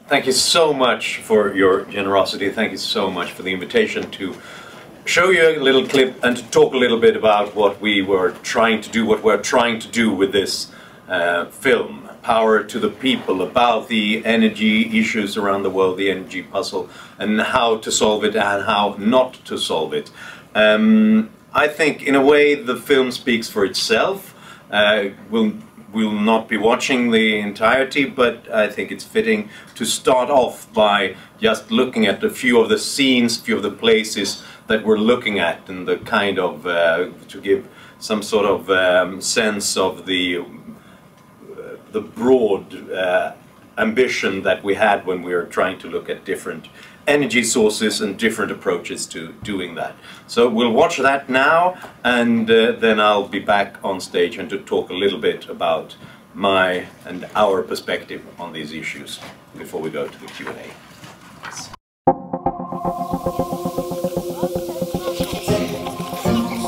Thank you so much for your generosity. Thank you so much for the invitation to show you a little clip and to talk a little bit about what we were trying to do, what we're trying to do with this film, Power to the People, about the energy issues around the world, the energy puzzle, and how to solve it and how not to solve it. I think in a way the film speaks for itself. We'll not be watching the entirety, but I think it's fitting to start off by just looking at a few of the scenes, a few of the places that we're looking at, and the kind of, to give some sort of sense of the broad ambition that we had when we were trying to look at different energy sources and different approaches to doing that. So we'll watch that now, and then I'll be back on stage and to talk a little bit about my and our perspective on these issues before we go to the Q&A.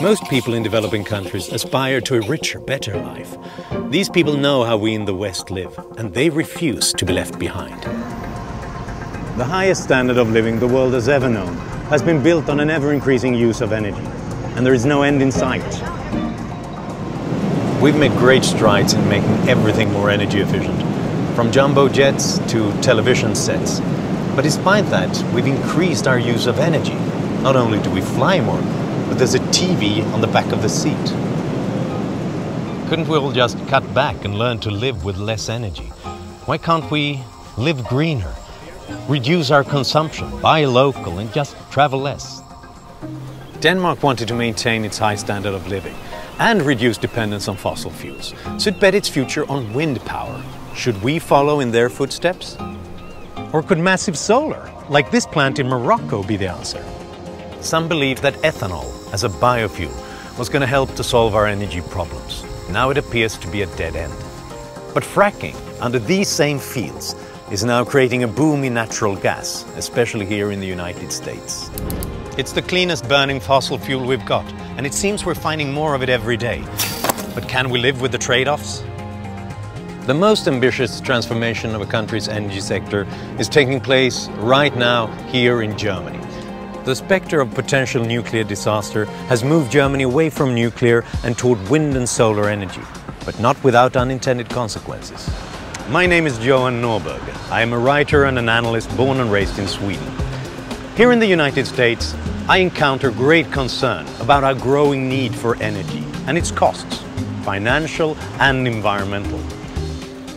Most people in developing countries aspire to a richer, better life. These people know how we in the West live, and they refuse to be left behind. The highest standard of living the world has ever known has been built on an ever-increasing use of energy, and there is no end in sight. We've made great strides in making everything more energy efficient, from jumbo jets to television sets. But despite that, we've increased our use of energy. Not only do we fly more, but there's a TV on the back of the seat. Couldn't we all just cut back and learn to live with less energy? Why can't we live greener? Reduce our consumption, buy local and just travel less. Denmark wanted to maintain its high standard of living and reduce dependence on fossil fuels, so it bet its future on wind power. Should we follow in their footsteps? Or could massive solar, like this plant in Morocco, be the answer? Some believed that ethanol as a biofuel was going to help to solve our energy problems. Now it appears to be a dead end. But fracking under these same fields is now creating a boom in natural gas, especially here in the United States. It's the cleanest burning fossil fuel we've got, and it seems we're finding more of it every day. But can we live with the trade-offs? The most ambitious transformation of a country's energy sector is taking place right now here in Germany. The specter of potential nuclear disaster has moved Germany away from nuclear and toward wind and solar energy, but not without unintended consequences. My name is Johan Norberg. I am a writer and an analyst born and raised in Sweden. Here in the United States, I encounter great concern about our growing need for energy and its costs, financial and environmental.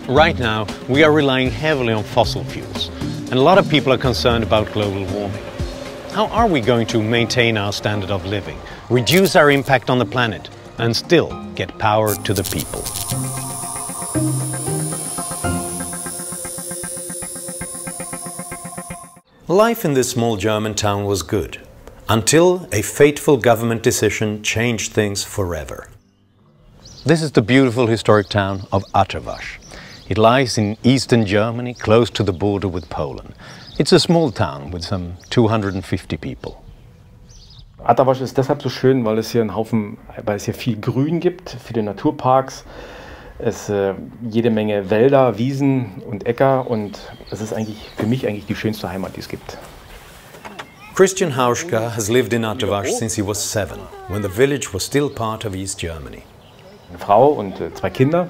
Right now, we are relying heavily on fossil fuels, and a lot of people are concerned about global warming. How are we going to maintain our standard of living, reduce our impact on the planet, and still get power to the people? Life in this small German town was good, until a fateful government decision changed things forever. This is the beautiful historic town of Atterwasch. It lies in eastern Germany, close to the border with Poland. It's a small town with some 250 people. Atterwasch ist deshalb so schön, weil es hier viel Grün gibt, viele Naturparks. Es jede Menge Wälder, Wiesen und Äcker, und es ist für mich die schönste Heimat, die es gibt. Christian Hauschka has lived in Atterwasch since he was 7, when the village was still part of East Germany. Eine Frau und 2 Kinder.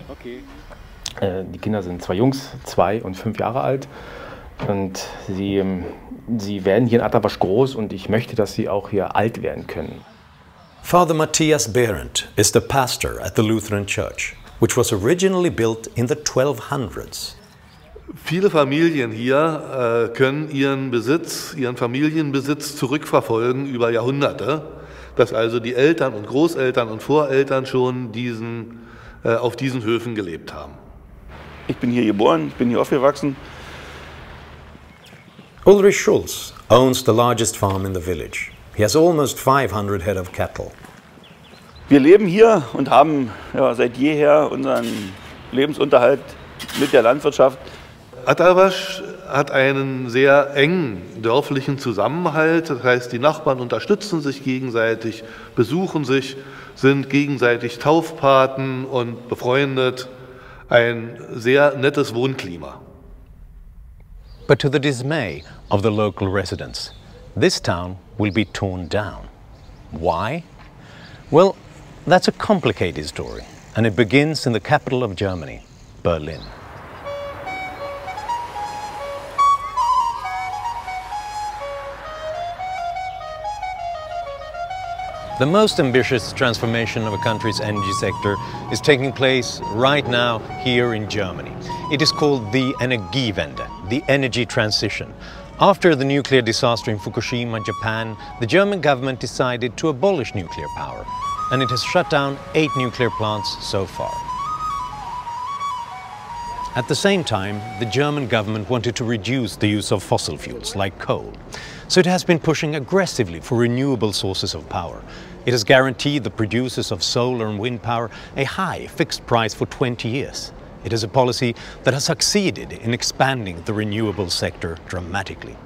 Die Kinder sind 2 Jungs, 2 und 5 Jahre alt. Und sie werden hier in Atterwasch groß, und ich möchte, dass sie auch hier alt werden können. Father Matthias Behrendt is the pastor at the Lutheran Church, which was originally built in the 1200s. Viele Familien hier können ihren Familienbesitz zurückverfolgen über Jahrhunderte, dass also die Eltern und Großeltern und Voreltern schon auf diesen Höfen gelebt haben. Ich bin hier geboren, ich bin hier aufgewachsen. Ulrich Schulz owns the largest farm in the village. He has almost 500 head of cattle. Wir leben hier und haben seit jeher unseren Lebensunterhalt mit der Landwirtschaft. Atterwasch hat einen sehr engen dörflichen Zusammenhalt. Das heißt, die Nachbarn unterstützen sich gegenseitig, besuchen sich, sind gegenseitig Taufpaten und befreundet. Ein sehr nettes Wohnklima. but to the dismay of the local residents, this town will be torn down. Why? Well, that's a complicated story, and it begins in the capital of Germany, Berlin. The most ambitious transformation of a country's energy sector is taking place right now here in Germany. It is called the Energiewende, the energy transition. After the nuclear disaster in Fukushima, Japan, the German government decided to abolish nuclear power, and it has shut down 8 nuclear plants so far. At the same time, the German government wanted to reduce the use of fossil fuels like coal. So it has been pushing aggressively for renewable sources of power. It has guaranteed the producers of solar and wind power a high fixed price for 20 years. It is a policy that has succeeded in expanding the renewable sector dramatically.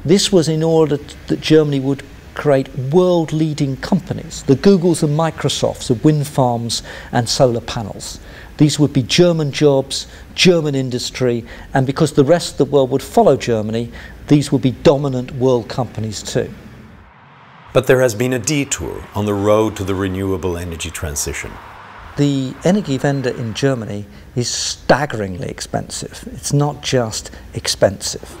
This was in order that Germany would create world-leading companies, the Googles and Microsofts of wind farms and solar panels. These would be German jobs, German industry, and because the rest of the world would follow Germany, these would be dominant world companies too. But there has been a detour on the road to the renewable energy transition. The Energiewende in Germany is staggeringly expensive. It's not just expensive.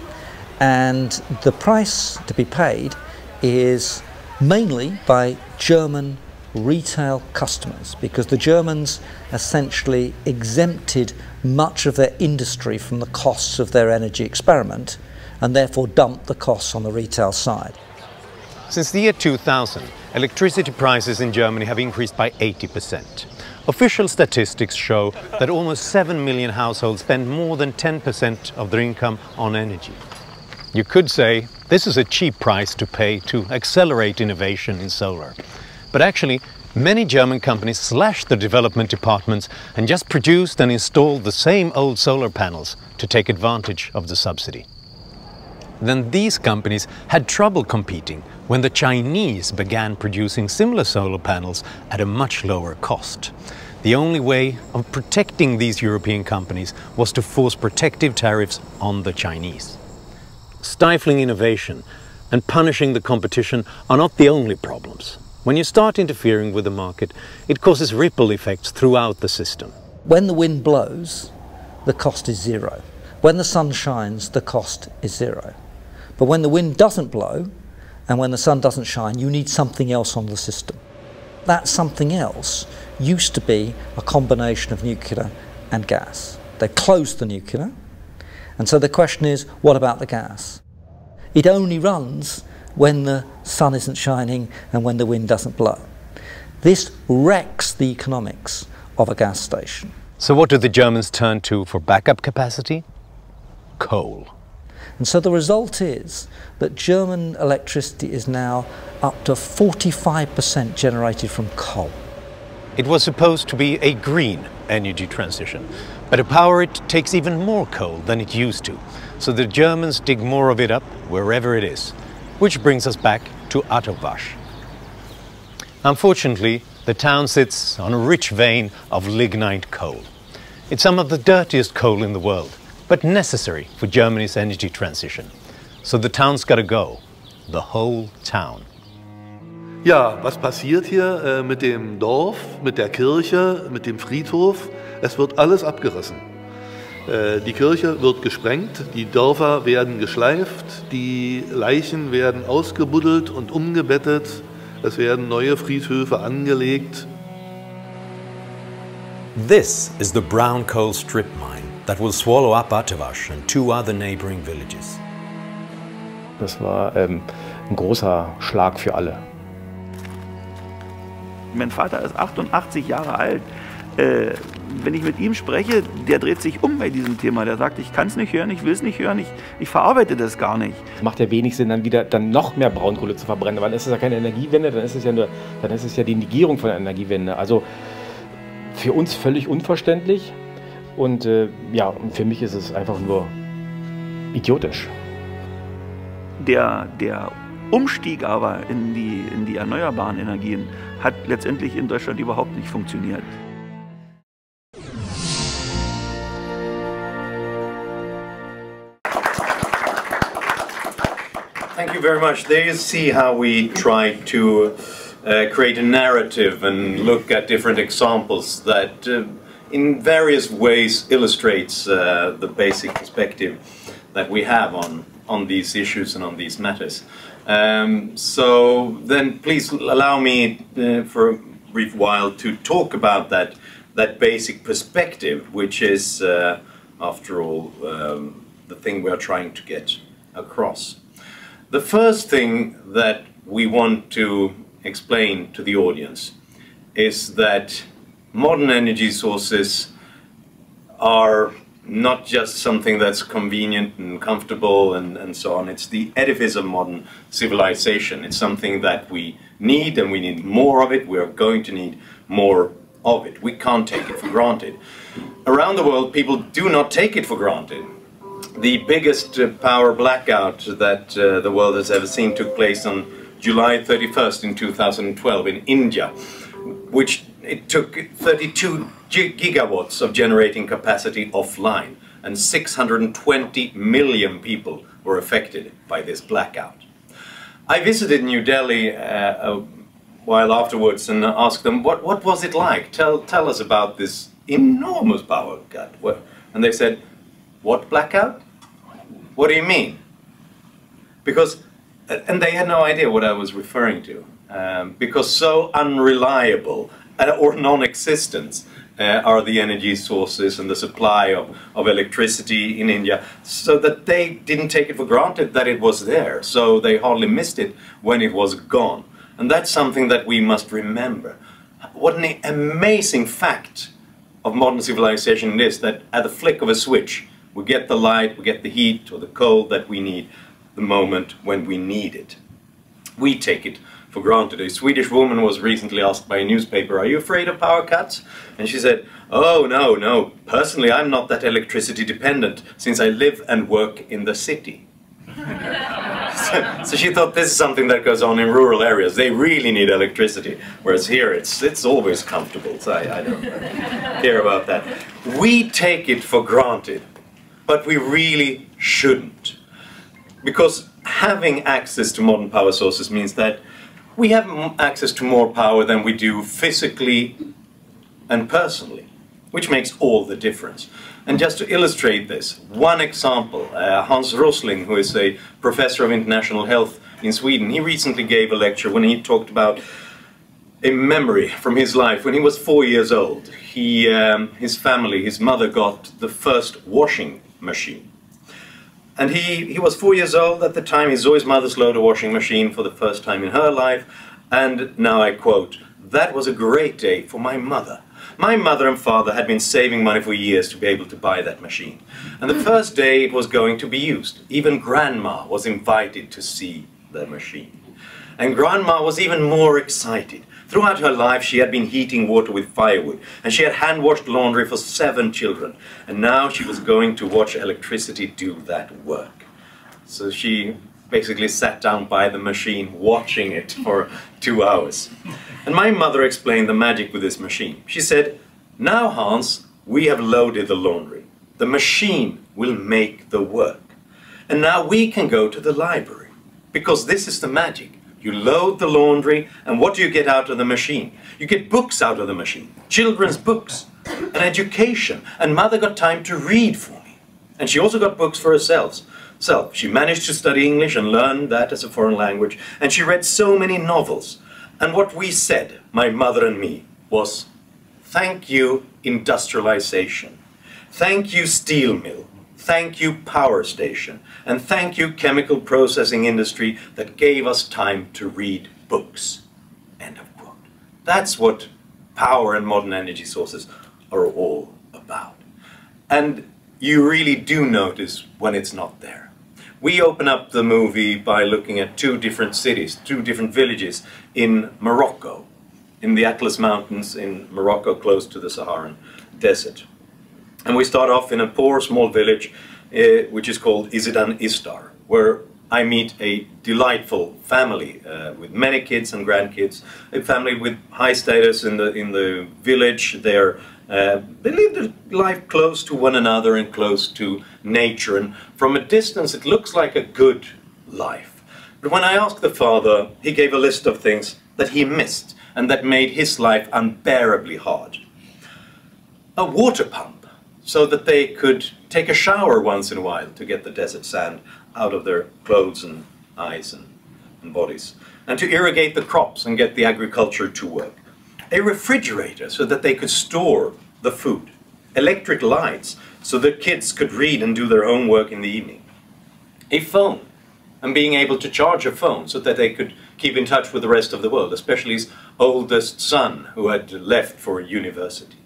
And the price to be paid is mainly by German retail customers, because the Germans essentially exempted much of their industry from the costs of their energy experiment and therefore dumped the costs on the retail side. Since the year 2000, electricity prices in Germany have increased by 80%. Official statistics show that almost 7 million households spend more than 10% of their income on energy. You could say this is a cheap price to pay to accelerate innovation in solar. But actually, many German companies slashed their development departments and just produced and installed the same old solar panels to take advantage of the subsidy. Then these companies had trouble competing when the Chinese began producing similar solar panels at a much lower cost. The only way of protecting these European companies was to force protective tariffs on the Chinese. Stifling innovation and punishing the competition are not the only problems. When you start interfering with the market, it causes ripple effects throughout the system. When the wind blows, the cost is zero. When the sun shines, the cost is zero. But when the wind doesn't blow and when the sun doesn't shine, you need something else on the system. That something else used to be a combination of nuclear and gas. They closed the nuclear, and so the question is, what about the gas? It only runs when the sun isn't shining and when the wind doesn't blow. This wrecks the economics of a gas station. So what do the Germans turn to for backup capacity? Coal. And so the result is that German electricity is now up to 45% generated from coal. It was supposed to be a green energy transition, but to power it takes even more coal than it used to. So the Germans dig more of it up wherever it is, which brings us back to Atterwasch. Unfortunately, the town sits on a rich vein of lignite coal. It's some of the dirtiest coal in the world, but necessary for Germany's energy transition. So the town's got to go, the whole town. Ja, was passiert hier mit dem Dorf, mit der Kirche, mit dem Friedhof? Es wird alles abgerissen. Die Kirche wird gesprengt, die Dörfer werden geschleift, die Leichen werden ausgebuddelt und umgebettet, es werden neue Friedhöfe angelegt. This is the brown coal strip mine that will swallow up Atterwasch and 2 other neighboring villages. Das war ein großer Schlag für alle. Mein Vater ist 88 Jahre alt. Wenn ich mit ihm spreche, der dreht sich um bei diesem Thema. Der sagt, ich kann es nicht hören, ich will es nicht hören, ich verarbeite das gar nicht. Es macht ja wenig Sinn, dann noch mehr Braunkohle zu verbrennen, weil dann ist es ja keine Energiewende, dann ist es ja die Negierung von der Energiewende. Also für uns völlig unverständlich und ja, für mich ist es einfach nur idiotisch. Der Umstieg aber in die erneuerbaren Energien hat letztendlich in Deutschland überhaupt nicht funktioniert. Thank you very much. There you see how we try to create a narrative and look at different examples that in various ways illustrates the basic perspective that we have on these issues and on these matters. So then please allow me for a brief while to talk about that basic perspective, which is, after all, the thing we are trying to get across. The first thing that we want to explain to the audience is that modern energy sources are not just something that's convenient and comfortable and so on. It's the edifice of modern civilization. It's something that we need, and we need more of it. We are going to need more of it. We can't take it for granted. Around the world, people do not take it for granted. The biggest power blackout that the world has ever seen took place on July 31st in 2012 in India, which it took 32 gigawatts of generating capacity offline, and 620 million people were affected by this blackout. I visited New Delhi a while afterwards and asked them, what was it like? Tell us about this enormous power cut. And they said, what blackout? What do you mean? Because, and they had no idea what I was referring to, because so unreliable or non-existent are the energy sources and the supply of electricity in India, so that they didn't take it for granted that it was there, so they hardly missed it when it was gone. And that's something that we must remember. What an amazing fact of modern civilization it is, that at the flick of a switch we get the light, we get the heat or the cold that we need the moment when we need it. We take it for granted. A Swedish woman was recently asked by a newspaper, "Are you afraid of power cuts?" And she said, "Oh, no, personally I'm not that electricity dependent, since I live and work in the city." So she thought this is something that goes on in rural areas. They really need electricity, whereas here it's always comfortable, so I don't care about that. We take it for granted, but we really shouldn't. Because having access to modern power sources means that we have access to more power than we do physically and personally, which makes all the difference. And just to illustrate this, one example, Hans Rosling, who is a professor of international health in Sweden, he recently gave a lecture when he talked about a memory from his life. When he was 4 years old, his family, his mother got the first washing machine. And he was 4 years old at the time. He saw his mother load a washing machine for the first time in her life. And now I quote, "That was a great day for my mother. My mother and father had been saving money for years to be able to buy that machine. And the first day it was going to be used, even Grandma was invited to see the machine. And Grandma was even more excited. Throughout her life she had been heating water with firewood, and she had hand-washed laundry for 7 children. And now she was going to watch electricity do that work." So she basically sat down by the machine watching it for 2 hours. And my mother explained the magic with this machine. She said, "Now, Hans, we have loaded the laundry. The machine will make the work. And now we can go to the library, because this is the magic. You load the laundry, and what do you get out of the machine? You get books out of the machine, children's books, and education. And Mother got time to read for me. And she also got books for herself. So she managed to study English and learn that as a foreign language, and she read so many novels. And what we said, my mother and me, was, thank you industrialization, thank you steel mill, thank you power station, and thank you chemical processing industry that gave us time to read books." End of quote. That's what power and modern energy sources are all about. And you really do notice when it's not there. We open up the movie by looking at 2 different cities, 2 different villages in Morocco, in the Atlas Mountains in Morocco, close to the Saharan desert. And we start off in a poor small village which is called Izidan Istar, where I meet a delightful family with many kids and grandkids, a family with high status in the village. They live their life close to one another and close to nature, and from a distance it looks like a good life. But when I asked the father, he gave a list of things that he missed and that made his life unbearably hard. A water pump, so that they could take a shower once in a while to get the desert sand out of their clothes and eyes and bodies, and to irrigate the crops and get the agriculture to work. A refrigerator, so that they could store the food. Electric lights, so that kids could read and do their homework in the evening. A phone, and being able to charge a phone so that they could keep in touch with the rest of the world, especially his oldest son, who had left for university.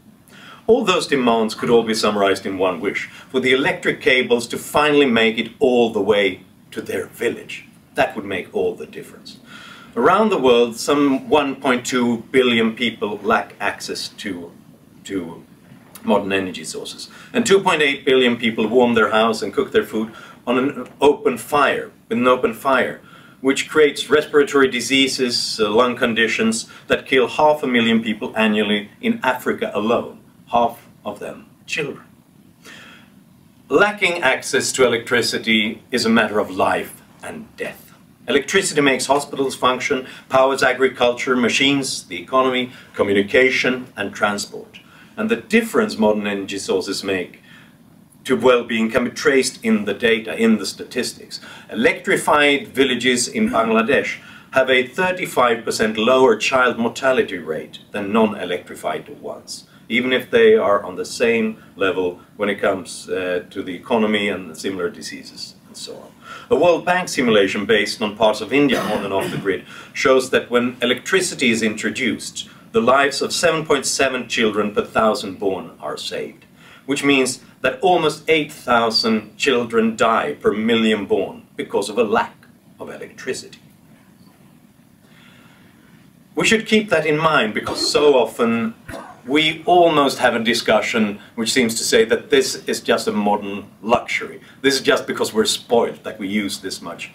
All those demands could all be summarized in one wish, for the electric cables to finally make it all the way to their village. That would make all the difference. Around the world, some 1.2 billion people lack access to modern energy sources. And 2.8 billion people warm their house and cook their food on an open fire, with an open fire, which creates respiratory diseases, lung conditions that kill 500,000 people annually in Africa alone. Half of them children. Lacking access to electricity is a matter of life and death. Electricity makes hospitals function, powers agriculture, machines, the economy, communication and transport. And the difference modern energy sources make to well-being can be traced in the data, in the statistics. Electrified villages in Bangladesh have a 35% lower child mortality rate than non-electrified ones, even if they are on the same level when it comes to the economy and similar diseases and so on. A World Bank simulation based on parts of India on and off the grid shows that when electricity is introduced, the lives of 7.7 children per 1,000 born are saved, which means that almost 8,000 children die per million born because of a lack of electricity. We should keep that in mind, because so often we almost have a discussion which seems to say that this is just a modern luxury. This is just because we're spoiled that we use this much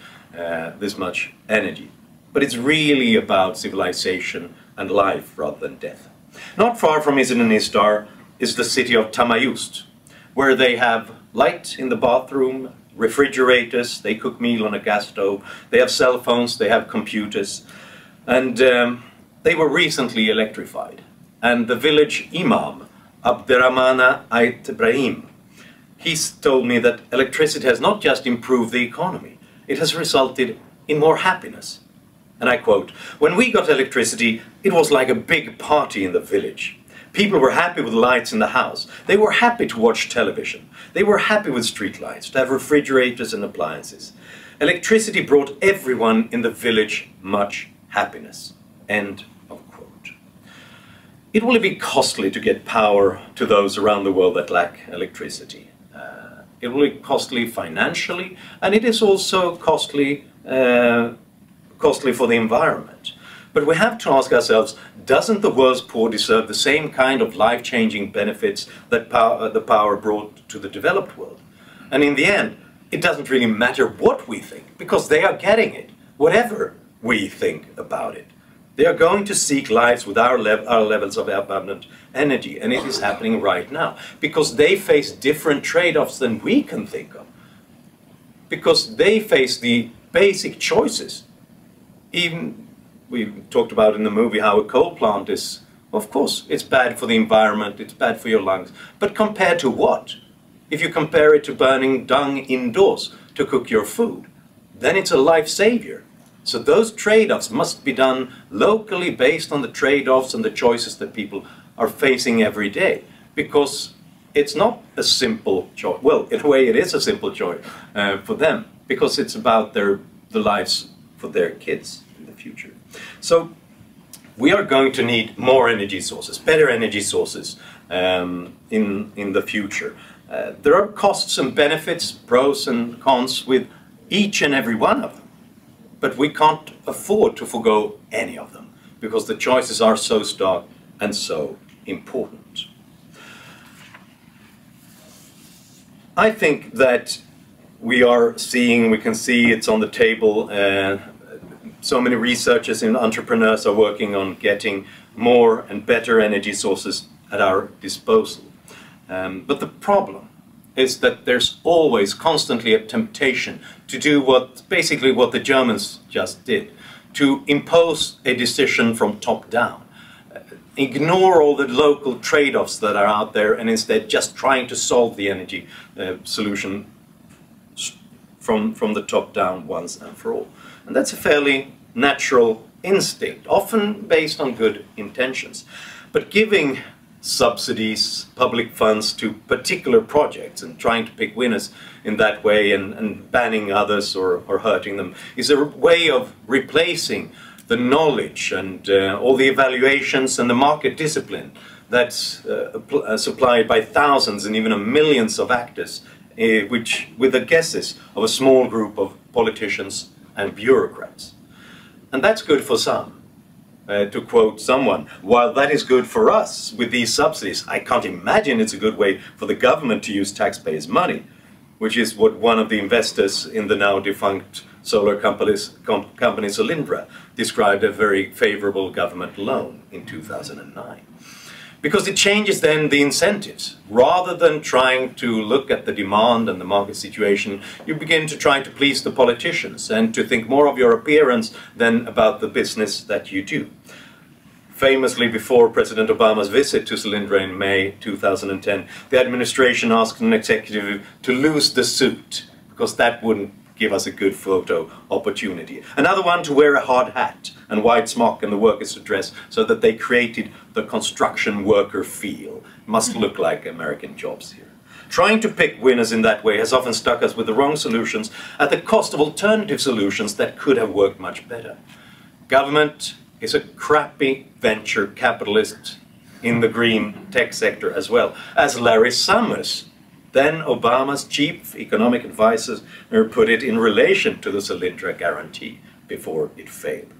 energy. But it's really about civilization and life rather than death. Not far from Izmir Istar is the city of Tamayust, where they have light in the bathroom, refrigerators, they cook meal on a gas stove, they have cell phones, they have computers, and they were recently electrified. And the village imam, Abderrahmana Ait Ibrahim, he's told me that electricity has not just improved the economy, it has resulted in more happiness. And I quote, "When we got electricity, it was like a big party in the village. People were happy with lights in the house. They were happy to watch television. They were happy with street lights, to have refrigerators and appliances. Electricity brought everyone in the village much happiness." End of quote. It will be costly to get power to those around the world that lack electricity. It will be costly financially, and it is also costly for the environment. But we have to ask ourselves, doesn't the world's poor deserve the same kind of life-changing benefits that the power brought to the developed world? And in the end, it doesn't really matter what we think, because they are getting it, whatever we think about it. They are going to seek lives with our levels of abundant energy, and it is happening right now, because they face different trade-offs than we can think of. Because they face the basic choices. Even, we talked about in the movie how a coal plant is, of course, it's bad for the environment, it's bad for your lungs, but compared to what? If you compare it to burning dung indoors to cook your food, then it's a life savior. So those trade-offs must be done locally based on the trade-offs and the choices that people are facing every day, because it's not a simple choice. Well, in a way it is a simple choice for them, because it's about the lives for their kids in the future. So we are going to need more energy sources, better energy sources in the future. There are costs and benefits, pros and cons with each and every one of them. But we can't afford to forgo any of them, because the choices are so stark and so important. I think that we can see it's on the table. So many researchers and entrepreneurs are working on getting more and better energy sources at our disposal. But the problem is that there's always constantly a temptation to do basically what the Germans just did, to impose a decision from top down. Ignore all the local trade-offs that are out there and instead just trying to solve the energy solution from the top down once and for all. And that's a fairly natural instinct, often based on good intentions. But giving subsidies, public funds to particular projects and trying to pick winners in that way and banning others or hurting them is a way of replacing the knowledge and all the evaluations and the market discipline that's supplied by thousands and even millions of actors, which with the guesses of a small group of politicians and bureaucrats. And that's good for some. To quote someone, while that is good for us with these subsidies, I can't imagine it's a good way for the government to use taxpayers' money, which is what one of the investors in the now defunct solar company Solyndra described a very favorable government loan in 2009. Because it changes then the incentives. Rather than trying to look at the demand and the market situation, you begin to try to please the politicians and to think more of your appearance than about the business that you do. Famously, before President Obama's visit to Solyndra in May 2010, the administration asked an executive to lose the suit, because that wouldn't give us a good photo opportunity. Another one to wear a hard hat and white smock and the workers' address, so that they created the construction worker feel. Must look like American jobs here. Trying to pick winners in that way has often stuck us with the wrong solutions at the cost of alternative solutions that could have worked much better. Government is a crappy venture capitalist in the green tech sector as well, as Larry Summers, then Obama's chief economic advisor, put it in relation to the Solyndra guarantee before it failed.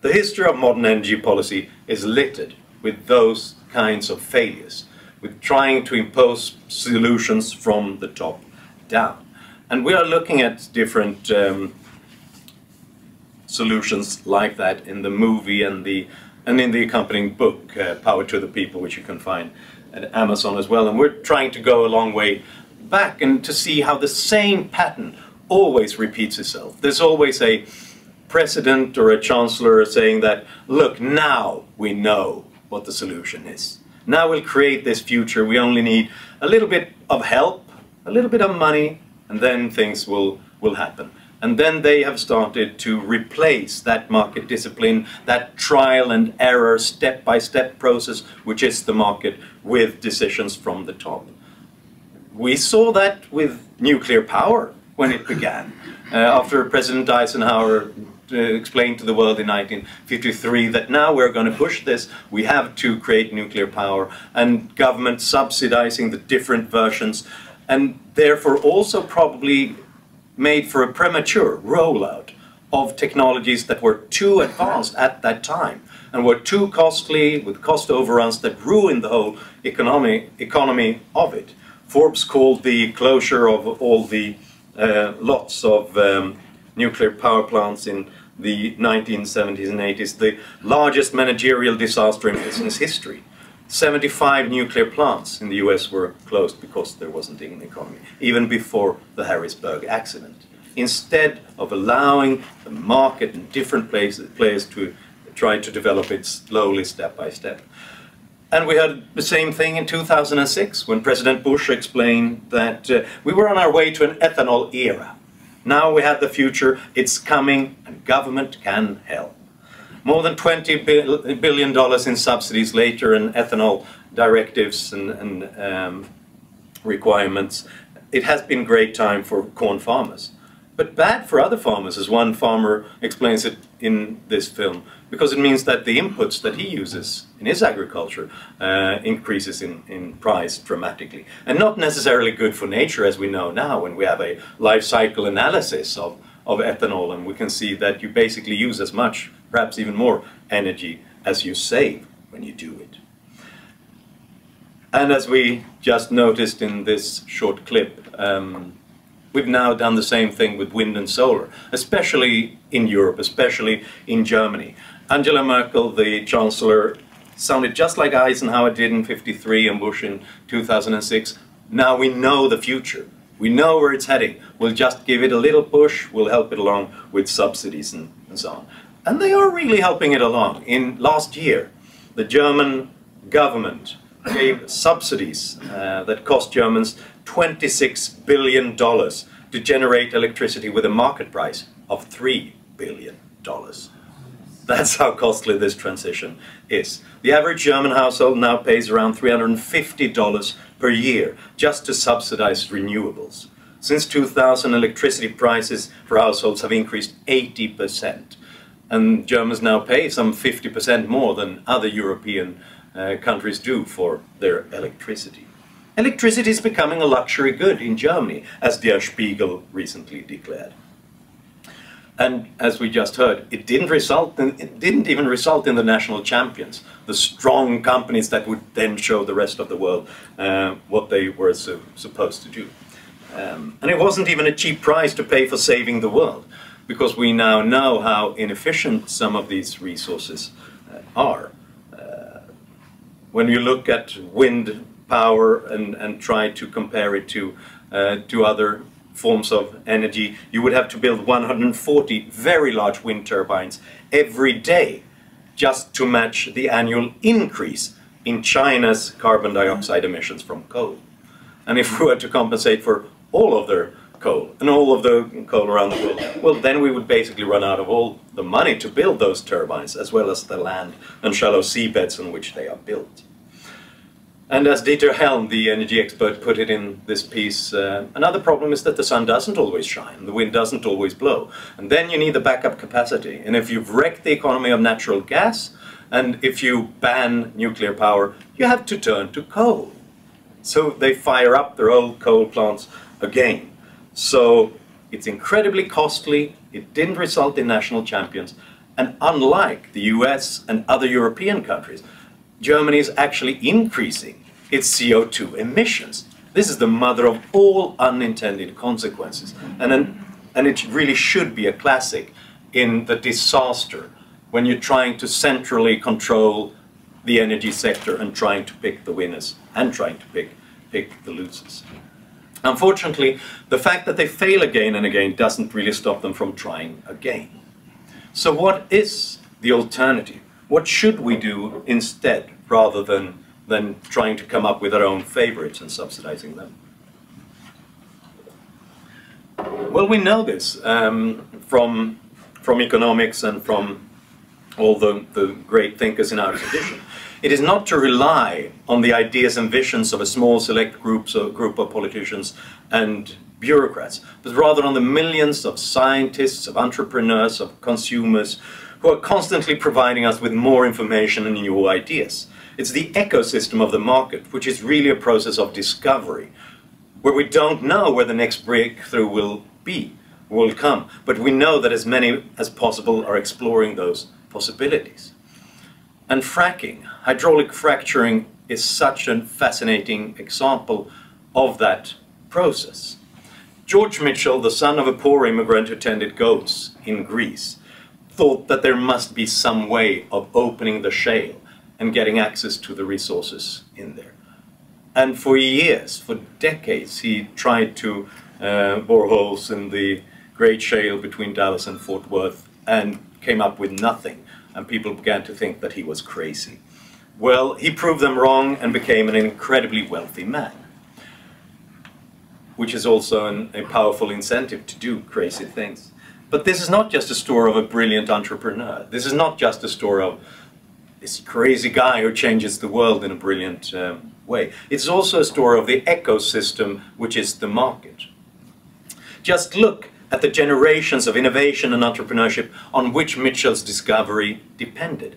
The history of modern energy policy is littered with those kinds of failures, with trying to impose solutions from the top down. And we are looking at different solutions like that in the movie and in the accompanying book, Power to the People, which you can find at Amazon as well. And we're trying to go a long way back and to see how the same pattern always repeats itself. There's always a president or a chancellor saying that, look, now we know what the solution is. Now we'll create this future. We only need a little bit of help, a little bit of money, and then things will happen. And then they have started to replace that market discipline, that trial and error, step-by-step process, which is the market, with decisions from the top. We saw that with nuclear power when it began. After President Eisenhower explained to the world in 1953 that now we're going to push this, we have to create nuclear power, and government subsidizing the different versions, and therefore also probably made for a premature rollout of technologies that were too advanced at that time and were too costly, with cost overruns that ruined the whole economy of it. Forbes called the closure of all the lots of nuclear power plants in the 1970s and 80s the largest managerial disaster in business history. 75 nuclear plants in the US were closed because there wasn't an economy, even before the Harrisburg accident. Instead of allowing the market and different players to try to develop it slowly, step by step. And we had the same thing in 2006 when President Bush explained that we were on our way to an ethanol era. Now we have the future, it's coming, and government can help. More than $20 billion in subsidies later, and ethanol directives and requirements. It has been a great time for corn farmers, but bad for other farmers, as one farmer explains it in this film, because it means that the inputs that he uses in his agriculture increases in price dramatically. And not necessarily good for nature, as we know now, when we have a life cycle analysis of ethanol, and we can see that you basically use as much, perhaps even more, energy as you save when you do it. And as we just noticed in this short clip, we've now done the same thing with wind and solar, especially in Europe, especially in Germany. Angela Merkel, the Chancellor, sounded just like Eisenhower did in '53 and Bush in 2006, Now we know the future. We know where it's heading. We'll just give it a little push. We'll help it along with subsidies and so on. And they are really helping it along. In last year, the German government gave subsidies that cost Germans $26 billion to generate electricity with a market price of $3 billion. That's how costly this transition is. The average German household now pays around $350 per year just to subsidize renewables. Since 2000, electricity prices for households have increased 80%. And Germans now pay some 50% more than other European countries do for their electricity. Electricity is becoming a luxury good in Germany, as Der Spiegel recently declared. And as we just heard, it didn't even result in the national champions, the strong companies that would then show the rest of the world what they were supposed to do. And it wasn't even a cheap price to pay for saving the world, because we now know how inefficient some of these resources are. When you look at wind power and try to compare it to other forms of energy, you would have to build 140 very large wind turbines every day just to match the annual increase in China's carbon dioxide emissions from coal. And if we were to compensate for all of their coal and all of the coal around the world, well, then we would basically run out of all the money to build those turbines, as well as the land and shallow seabeds on which they are built. And as Dieter Helm, the energy expert, put it in this piece, another problem is that the sun doesn't always shine, the wind doesn't always blow. And then you need the backup capacity. And if you've wrecked the economy of natural gas, and if you ban nuclear power, you have to turn to coal. So they fire up their old coal plants again. So it's incredibly costly, it didn't result in national champions, and unlike the US and other European countries, Germany is actually increasing its CO2 emissions. This is the mother of all unintended consequences. And it really should be a classic in the disaster when you're trying to centrally control the energy sector and trying to pick the winners and trying to pick the losers. Unfortunately, the fact that they fail again and again doesn't really stop them from trying again. So what is the alternative? What should we do instead, rather than trying to come up with our own favorites and subsidizing them? Well, we know this from economics and from all the great thinkers in our tradition. It is not to rely on the ideas and visions of a small select group of politicians and bureaucrats, but rather on the millions of scientists, of entrepreneurs, of consumers, who are constantly providing us with more information and new ideas. It's the ecosystem of the market, which is really a process of discovery, where we don't know where the next breakthrough will come, but we know that as many as possible are exploring those possibilities. And fracking, hydraulic fracturing, is such a fascinating example of that process. George Mitchell, the son of a poor immigrant who tended goats in Greece, thought that there must be some way of opening the shale and getting access to the resources in there. And for years, for decades, he tried to bore holes in the great shale between Dallas and Fort Worth and came up with nothing. And people began to think that he was crazy. Well, he proved them wrong and became an incredibly wealthy man, which is also a powerful incentive to do crazy things. But this is not just a story of a brilliant entrepreneur. This is not just a story of this crazy guy who changes the world in a brilliant way. It's also a story of the ecosystem, which is the market. Just look at the generations of innovation and entrepreneurship on which Mitchell's discovery depended.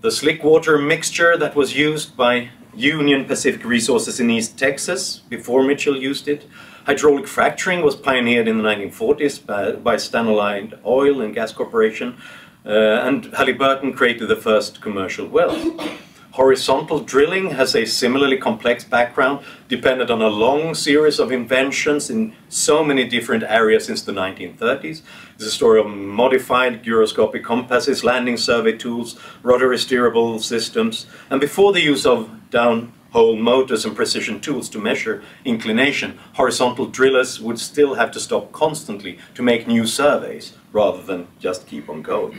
The slick water mixture that was used by Union Pacific Resources in East Texas before Mitchell used it. Hydraulic fracturing was pioneered in the 1940s by Standard Oil and Gas Corporation, and Halliburton created the first commercial wells. Horizontal drilling has a similarly complex background, dependent on a long series of inventions in so many different areas since the 1930s. It's a story of modified gyroscopic compasses, landing survey tools, rotary steerable systems, and before the use of whole motors and precision tools to measure inclination, horizontal drillers would still have to stop constantly to make new surveys, rather than just keep on going.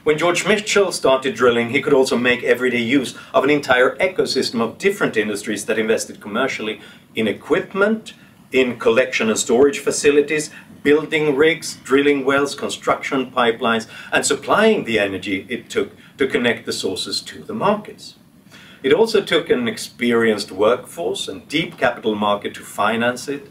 When George Mitchell started drilling, he could also make everyday use of an entire ecosystem of different industries that invested commercially in equipment, in collection and storage facilities, building rigs, drilling wells, construction pipelines, and supplying the energy it took to connect the sources to the markets. It also took an experienced workforce and deep capital market to finance it,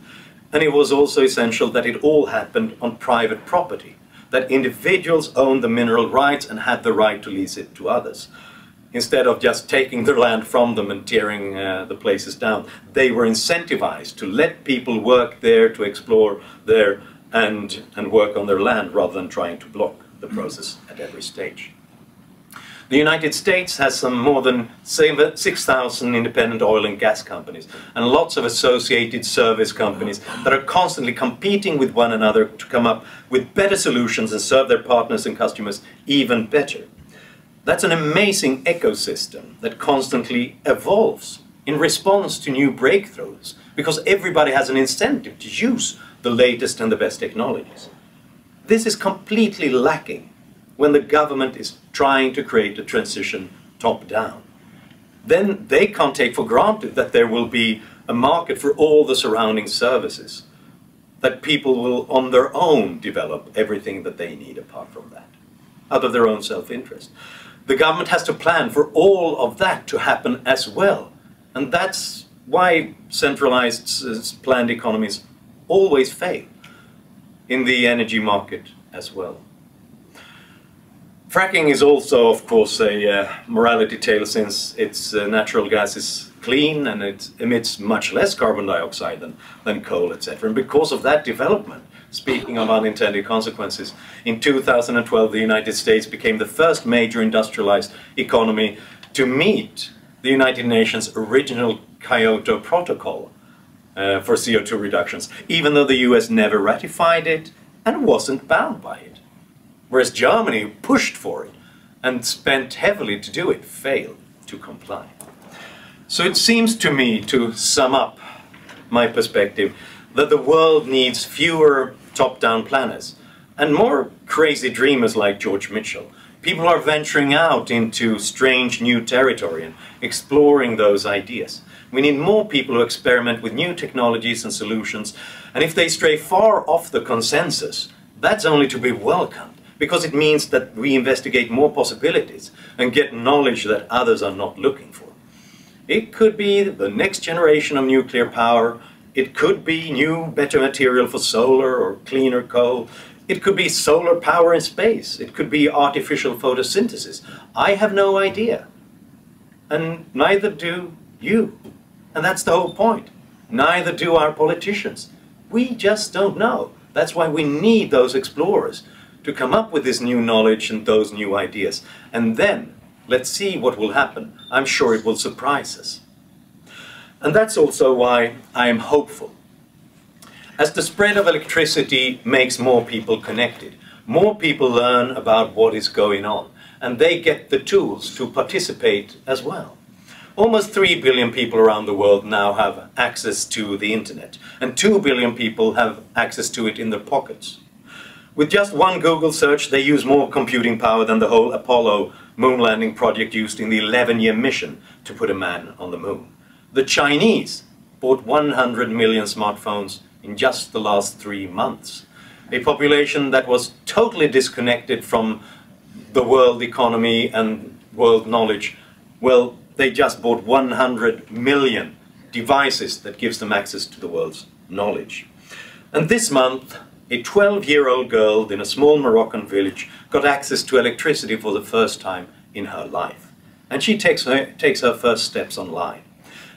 and it was also essential that it all happened on private property, that individuals owned the mineral rights and had the right to lease it to others. Instead of just taking their land from them and tearing the places down, they were incentivized to let people work there, to explore there, and work on their land, rather than trying to block the process at every stage. The United States has some more than 6,000 independent oil and gas companies and lots of associated service companies that are constantly competing with one another to come up with better solutions and serve their partners and customers even better. That's an amazing ecosystem that constantly evolves in response to new breakthroughs, because everybody has an incentive to use the latest and the best technologies. This is completely lacking when the government is trying to create a transition top-down. Then they can't take for granted that there will be a market for all the surrounding services, that people will on their own develop everything that they need apart from that, out of their own self-interest. The government has to plan for all of that to happen as well. And that's why centralized planned economies always fail in the energy market as well. Fracking is also, of course, a morality tale, since its natural gas is clean and it emits much less carbon dioxide than coal, etc. And because of that development, speaking of unintended consequences, in 2012 the United States became the first major industrialized economy to meet the United Nations' original Kyoto Protocol for CO2 reductions, even though the US never ratified it and wasn't bound by it. Whereas Germany pushed for it and spent heavily to do it, failed to comply. So it seems to me, to sum up my perspective, that the world needs fewer top-down planners and more crazy dreamers like George Mitchell. People are venturing out into strange new territory and exploring those ideas. We need more people who experiment with new technologies and solutions, and if they stray far off the consensus, that's only to be welcomed, because it means that we investigate more possibilities and get knowledge that others are not looking for. It could be the next generation of nuclear power. It could be new, better material for solar or cleaner coal. It could be solar power in space. It could be artificial photosynthesis. I have no idea. And neither do you. And that's the whole point. Neither do our politicians. We just don't know. That's why we need those explorers to come up with this new knowledge and those new ideas. And then, let's see what will happen. I'm sure it will surprise us. And that's also why I am hopeful. As the spread of electricity makes more people connected, more people learn about what is going on, and they get the tools to participate as well. Almost 3 billion people around the world now have access to the internet, and 2 billion people have access to it in their pockets. With just one Google search, they use more computing power than the whole Apollo moon landing project used in the 11-year mission to put a man on the moon. The Chinese bought 100 million smartphones in just the last 3 months. A population that was totally disconnected from the world economy and world knowledge. Well, they just bought 100 million devices that gives them access to the world's knowledge. And this month, a 12-year-old girl in a small Moroccan village got access to electricity for the first time in her life. And she takes her first steps online.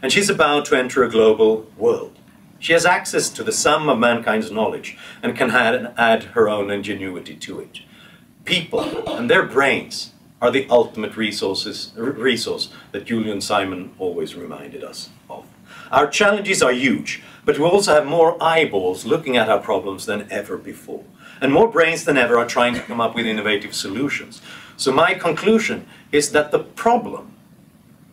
And she's about to enter a global world. She has access to the sum of mankind's knowledge and can add her own ingenuity to it. People and their brains are the ultimate resource that Julian Simon always reminded us of. Our challenges are huge, but we also have more eyeballs looking at our problems than ever before. And more brains than ever are trying to come up with innovative solutions. So my conclusion is that the problem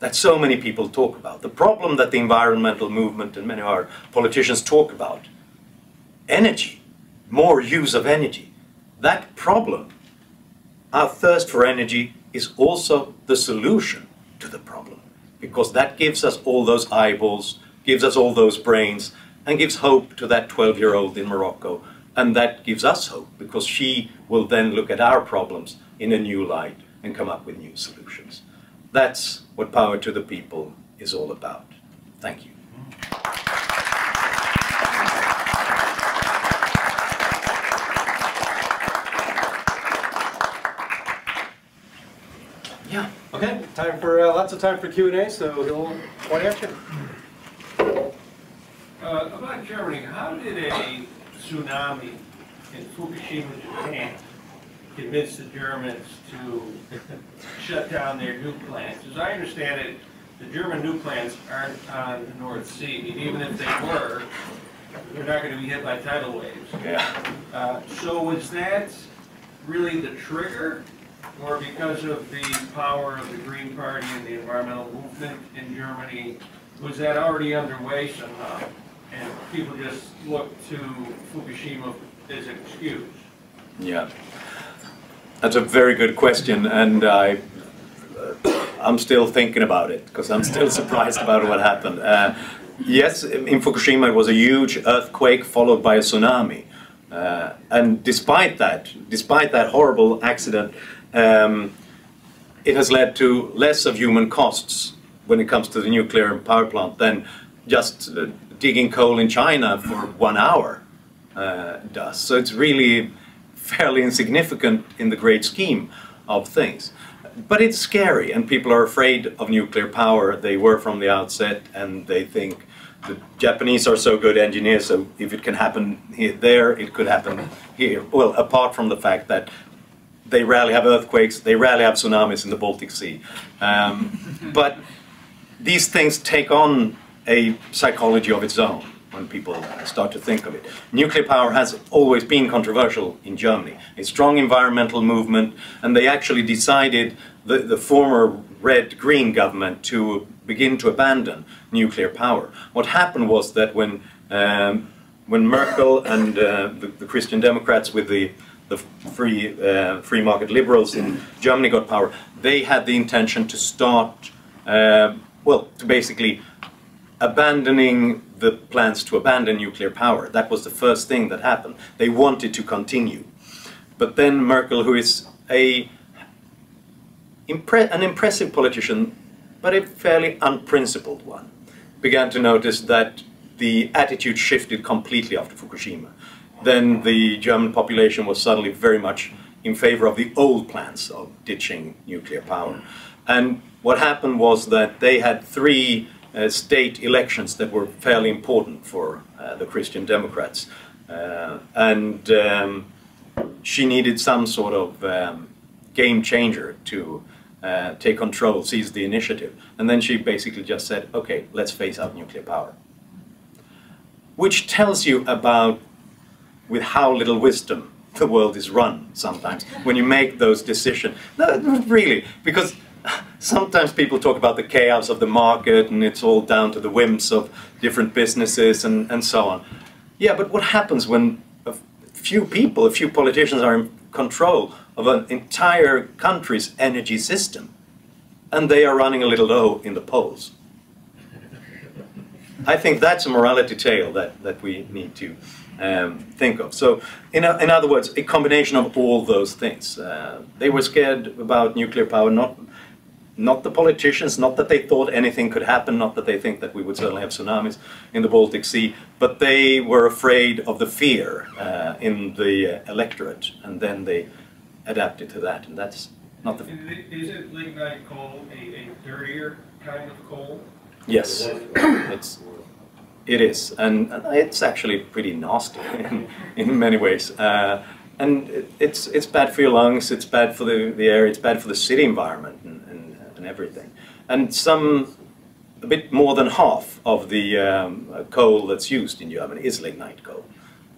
that so many people talk about, the problem that the environmental movement and many of our politicians talk about, energy, more use of energy, that problem, our thirst for energy, is also the solution to the problem, because that gives us all those eyeballs, gives us all those brains, and gives hope to that 12-year-old in Morocco. And that gives us hope, because she will then look at our problems in a new light and come up with new solutions. That's what Power to the People is all about. Thank you. Yeah. Okay, time for lots of time for Q&A, so he'll point at you. About Germany, how did a tsunami in Fukushima, Japan, convince the Germans to shut down their nuke plants? As I understand it, the German nuke plants aren't on the North Sea. Even if they were, they're not going to be hit by tidal waves. Yeah. So was that really the trigger? Or because of the power of the Green Party and the environmental movement in Germany, was that already underway somehow? And people just looked to Fukushima as an excuse? Yeah. That's a very good question, and I'm still thinking about it, because I'm still surprised about what happened. Yes, in Fukushima it was a huge earthquake followed by a tsunami. And despite that horrible accident, it has led to less of human costs when it comes to the nuclear power plant than just digging coal in China for 1 hour does. So it's really fairly insignificant in the great scheme of things. But it's scary, and people are afraid of nuclear power. They were from the outset, and they think the Japanese are so good engineers, so if it can happen there, it could happen here. Well, apart from the fact that they rarely have earthquakes, they rarely have tsunamis in the Baltic Sea. But these things take on a psychology of its own when people start to think of it. Nuclear power has always been controversial in Germany. A strong environmental movement, and they actually decided, the former red-green government, to begin to abandon nuclear power. What happened was that when Merkel and the Christian Democrats with the free market liberals in Germany got power, they had the intention to start, well, to basically abandoning the plans to abandon nuclear power. That was the first thing that happened. They wanted to continue. But then Merkel, who is an impressive politician, but a fairly unprincipled one, began to notice that the attitude shifted completely after Fukushima. Then the German population was suddenly very much in favor of the old plans of ditching nuclear power. And what happened was that they had 3 state elections that were fairly important for the Christian Democrats. And she needed some sort of game changer to take control, seize the initiative. And then she basically just said, okay, let's phase out nuclear power. Which tells you about with how little wisdom the world is run sometimes when you make those decisions. No, really, because sometimes people talk about the chaos of the market and it's all down to the whims of different businesses and so on. Yeah, but what happens when a few people, a few politicians are in control of an entire country's energy system and they are running a little low in the polls? I think that's a morality tale that we need to think of. So, in other words, a combination of all those things. They were scared about nuclear power, not the politicians, not that they thought anything could happen, not that they think that we would certainly have tsunamis in the Baltic Sea, but they were afraid of the fear in the electorate, and then they adapted to that, and that's not the... Is it lignite coal a dirtier kind of coal? Yes, it is, and it's actually pretty nasty in many ways. And it's bad for your lungs, it's bad for the air, it's bad for the city environment and everything. And a bit more than half of the coal that's used in Germany is lignite coal.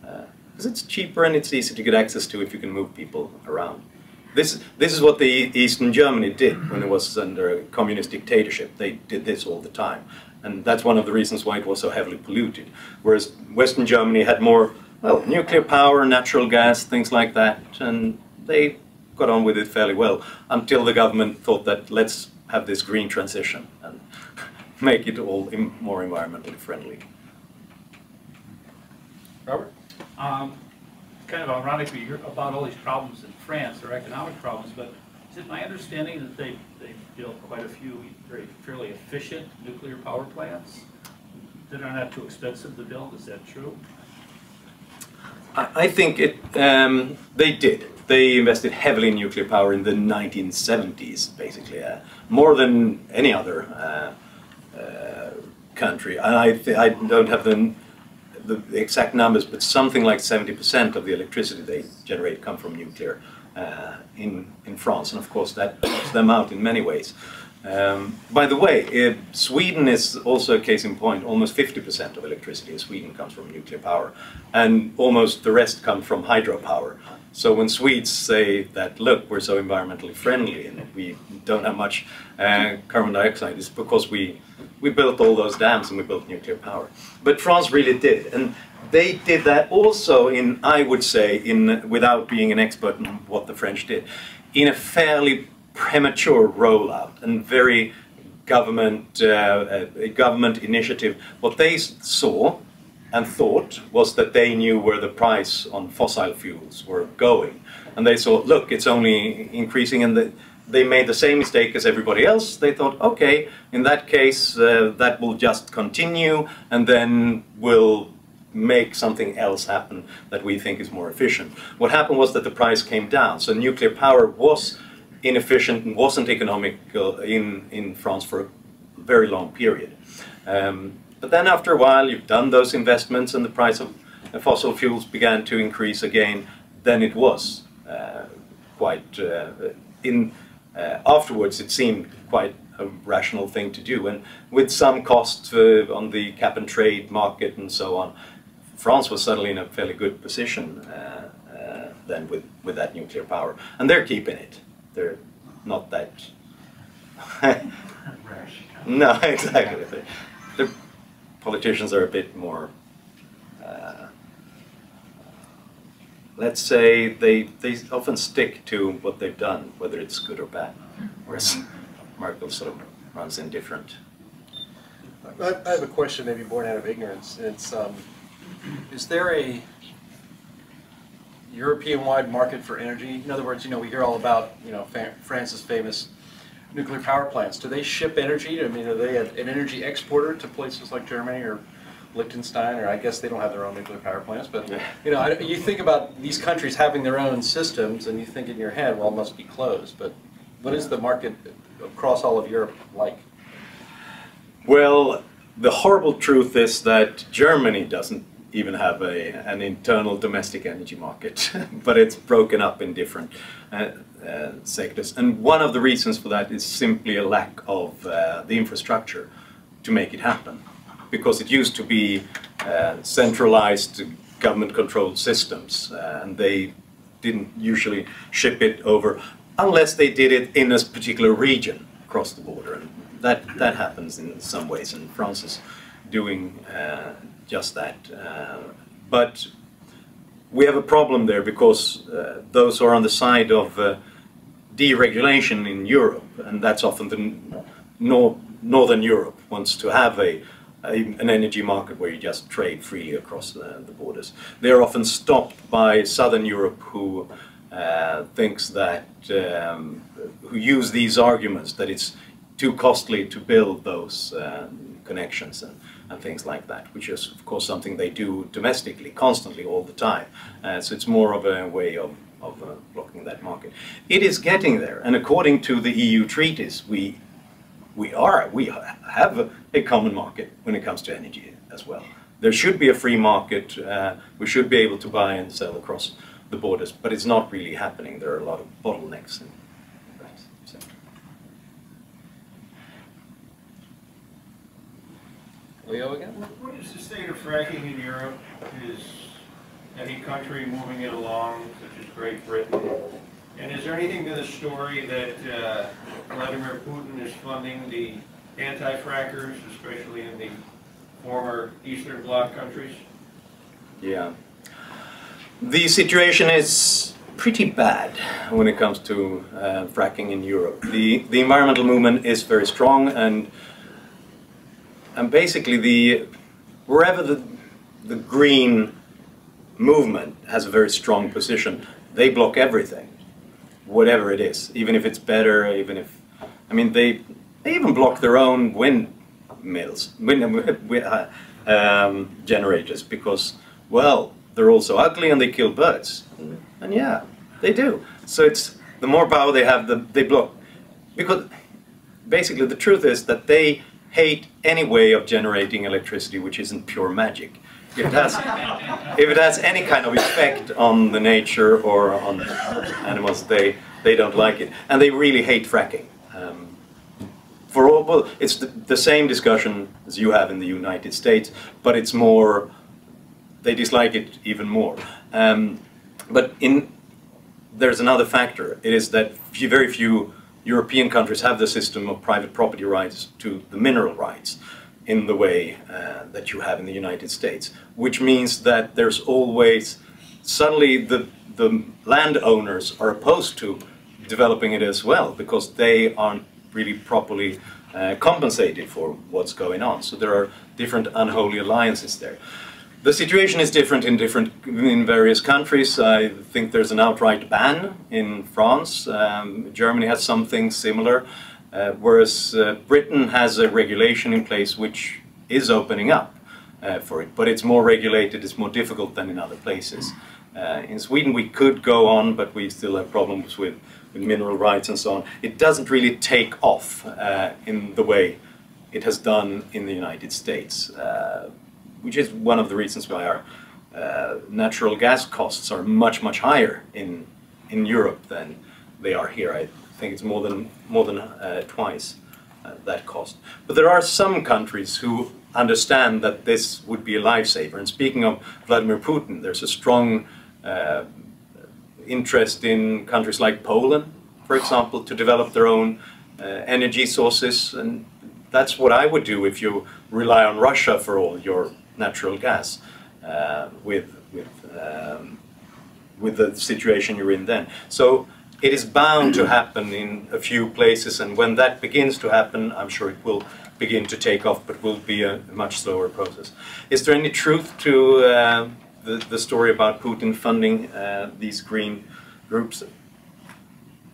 Because it's cheaper and it's easy to get access to if you can move people around. this is what the Eastern Germany did when it was under a communist dictatorship. They did this all the time. And that's one of the reasons why it was so heavily polluted. Whereas Western Germany had more, well, nuclear power, natural gas, things like that, and they got on with it fairly well until the government thought that let's have this green transition and make it all more environmentally friendly. Robert? Kind of ironic we hear about all these problems in France, their economic problems, but is it my understanding that they built quite a few very fairly efficient nuclear power plants that are not too expensive to build? Is that true? I think they did. They invested heavily in nuclear power in the 1970s, basically, more than any other country. And I don't have the exact numbers, but something like 70% of the electricity they generate come from nuclear in France, and of course that helps them out in many ways. By the way, Sweden is also a case in point. Almost 50% of electricity in Sweden comes from nuclear power, and almost the rest come from hydropower. So when Swedes say that, look, we're so environmentally friendly and we don't have much carbon dioxide, it's because we built all those dams and we built nuclear power. But France really did, and they did that also in, I would say, without being an expert in what the French did, in a fairly premature rollout and very government initiative. What they saw and thought was that they knew where the price on fossil fuels were going, and they thought, look, it's only increasing, and they made the same mistake as everybody else. They thought, okay, in that case that will just continue, and then we'll make something else happen that we think is more efficient. What happened was that the price came down, so nuclear power was inefficient and wasn't economical in France for a very long period. But then after a while, you've done those investments and the price of fossil fuels began to increase again. Then it was quite, afterwards it seemed quite a rational thing to do. And with some cost on the cap and trade market and so on, France was suddenly in a fairly good position then with that nuclear power. And they're keeping it. They're not that... No, exactly. The politicians are a bit more... let's say they often stick to what they've done, whether it's good or bad. Whereas Merkel sort of runs indifferent. I have a question maybe born out of ignorance. It's, is there a European-wide market for energy? In other words, we hear all about, France's famous nuclear power plants. Do they ship energy? I mean, are they an energy exporter to places like Germany or Liechtenstein? Or I guess they don't have their own nuclear power plants, but you think about these countries having their own systems, and you think in your head, well, it must be closed. But what is the market across all of Europe like? Well, the horrible truth is that Germany doesn't even have an internal domestic energy market, but it's broken up in different sectors. And one of the reasons for that is simply a lack of the infrastructure to make it happen. Because it used to be centralized government-controlled systems, and they didn't usually ship it over unless they did it in a particular region across the border. And that happens in some ways, and France is doing just that. But we have a problem there because those who are on the side of deregulation in Europe, and that's often the Northern Europe, wants to have an energy market where you just trade freely across the borders. They're often stopped by Southern Europe who thinks that, who use these arguments that it's too costly to build those connections and things like that, which is of course something they do domestically, constantly, all the time. So it's more of a way of blocking that market. It is getting there, and according to the EU treaties, we have a common market when it comes to energy as well. There should be a free market. We should be able to buy and sell across the borders, but it's not really happening. There are a lot of bottlenecks in that sector. Leo again? What is the state of fracking in Europe? Is any country moving it along, such as Great Britain? And is there anything to the story that Vladimir Putin is funding the anti-frackers, especially in the former Eastern Bloc countries? Yeah. The situation is pretty bad when it comes to fracking in Europe. The environmental movement is very strong, and basically wherever the green movement has a very strong position, they block everything, whatever it is, even if it's better, even if, I mean, they even block their own windmills, generators, because, well, they're also ugly and they kill birds. And yeah, they do. So it's, the more power they have, they block. Because basically the truth is that they hate any way of generating electricity which isn't pure magic. If it has any kind of effect on the nature or on animals, they don't like it. And they really hate fracking. Well, it's the same discussion as you have in the United States, but it's more, they dislike it even more. But there's another factor. It is that very few European countries have the system of private property rights to the mineral rights in the way that you have in the United States, which means that there's always, suddenly the landowners are opposed to developing it as well, because they aren't really properly compensated for what's going on. So there are different unholy alliances there. The situation is different in various countries. I think there's an outright ban in France. Germany has something similar, whereas Britain has a regulation in place which is opening up for it, but it's more regulated, it's more difficult than in other places. In Sweden we could go on, but we still have problems with mineral rights and so on. It doesn't really take off in the way it has done in the United States, which is one of the reasons why our natural gas costs are much, much higher in Europe than they are here. I think it's more than twice that cost. But there are some countries who understand that this would be a lifesaver. And speaking of Vladimir Putin, there's a strong interest in countries like Poland, for example, to develop their own energy sources. And that's what I would do if you rely on Russia for all your natural gas, with the situation you're in then. So it is bound to happen in a few places, and when that begins to happen, I'm sure it will begin to take off, but will be a much slower process. Is there any truth to the story about Putin funding these green groups?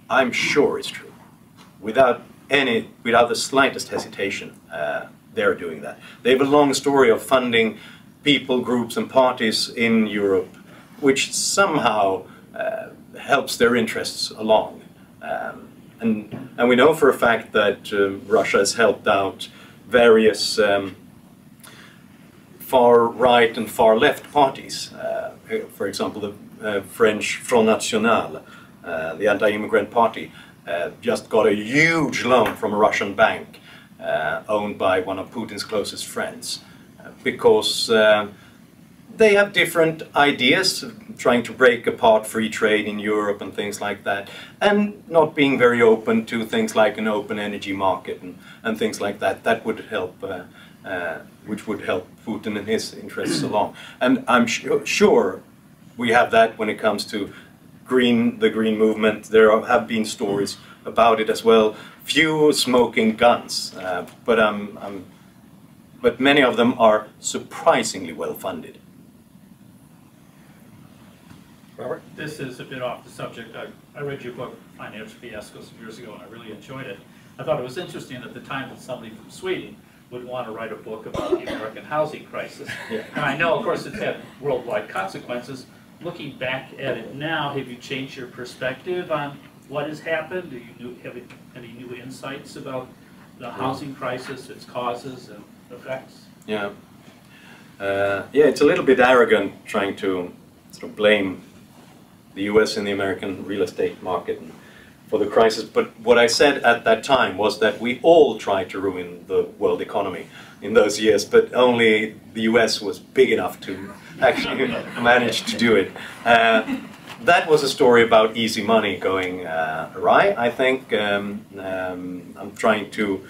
I'm sure it's true. Without the slightest hesitation, they're doing that. They have a long story of funding people, groups and parties in Europe, which somehow helps their interests along. And we know for a fact that Russia has helped out various far-right and far-left parties. For example, the French Front National, the anti-immigrant party, just got a huge loan from a Russian bank owned by one of Putin's closest friends, because they have different ideas, trying to break apart free trade in Europe and things like that, and not being very open to things like an open energy market and things like that. That would help, which would help Putin and his interests along. And I'm sure we have that when it comes to the green movement. There have been stories about it as well. Few smoking guns, but many of them are surprisingly well funded. Robert? This is a bit off the subject. I read your book, Financial Fiasco, some years ago, and I really enjoyed it. I thought it was interesting at the time that somebody from Sweden would want to write a book about the American housing crisis. Yeah. And I know, of course, it's had worldwide consequences. Looking back at it now, have you changed your perspective on what has happened? Do you have any new insights about the housing crisis, its causes and effects? Yeah. Yeah, it's a little bit arrogant trying to sort of blame the US and the American real estate market for the crisis, but what I said at that time was that we all tried to ruin the world economy in those years, but only the US was big enough to actually manage to do it. that was a story about easy money going awry, I think. I'm trying to...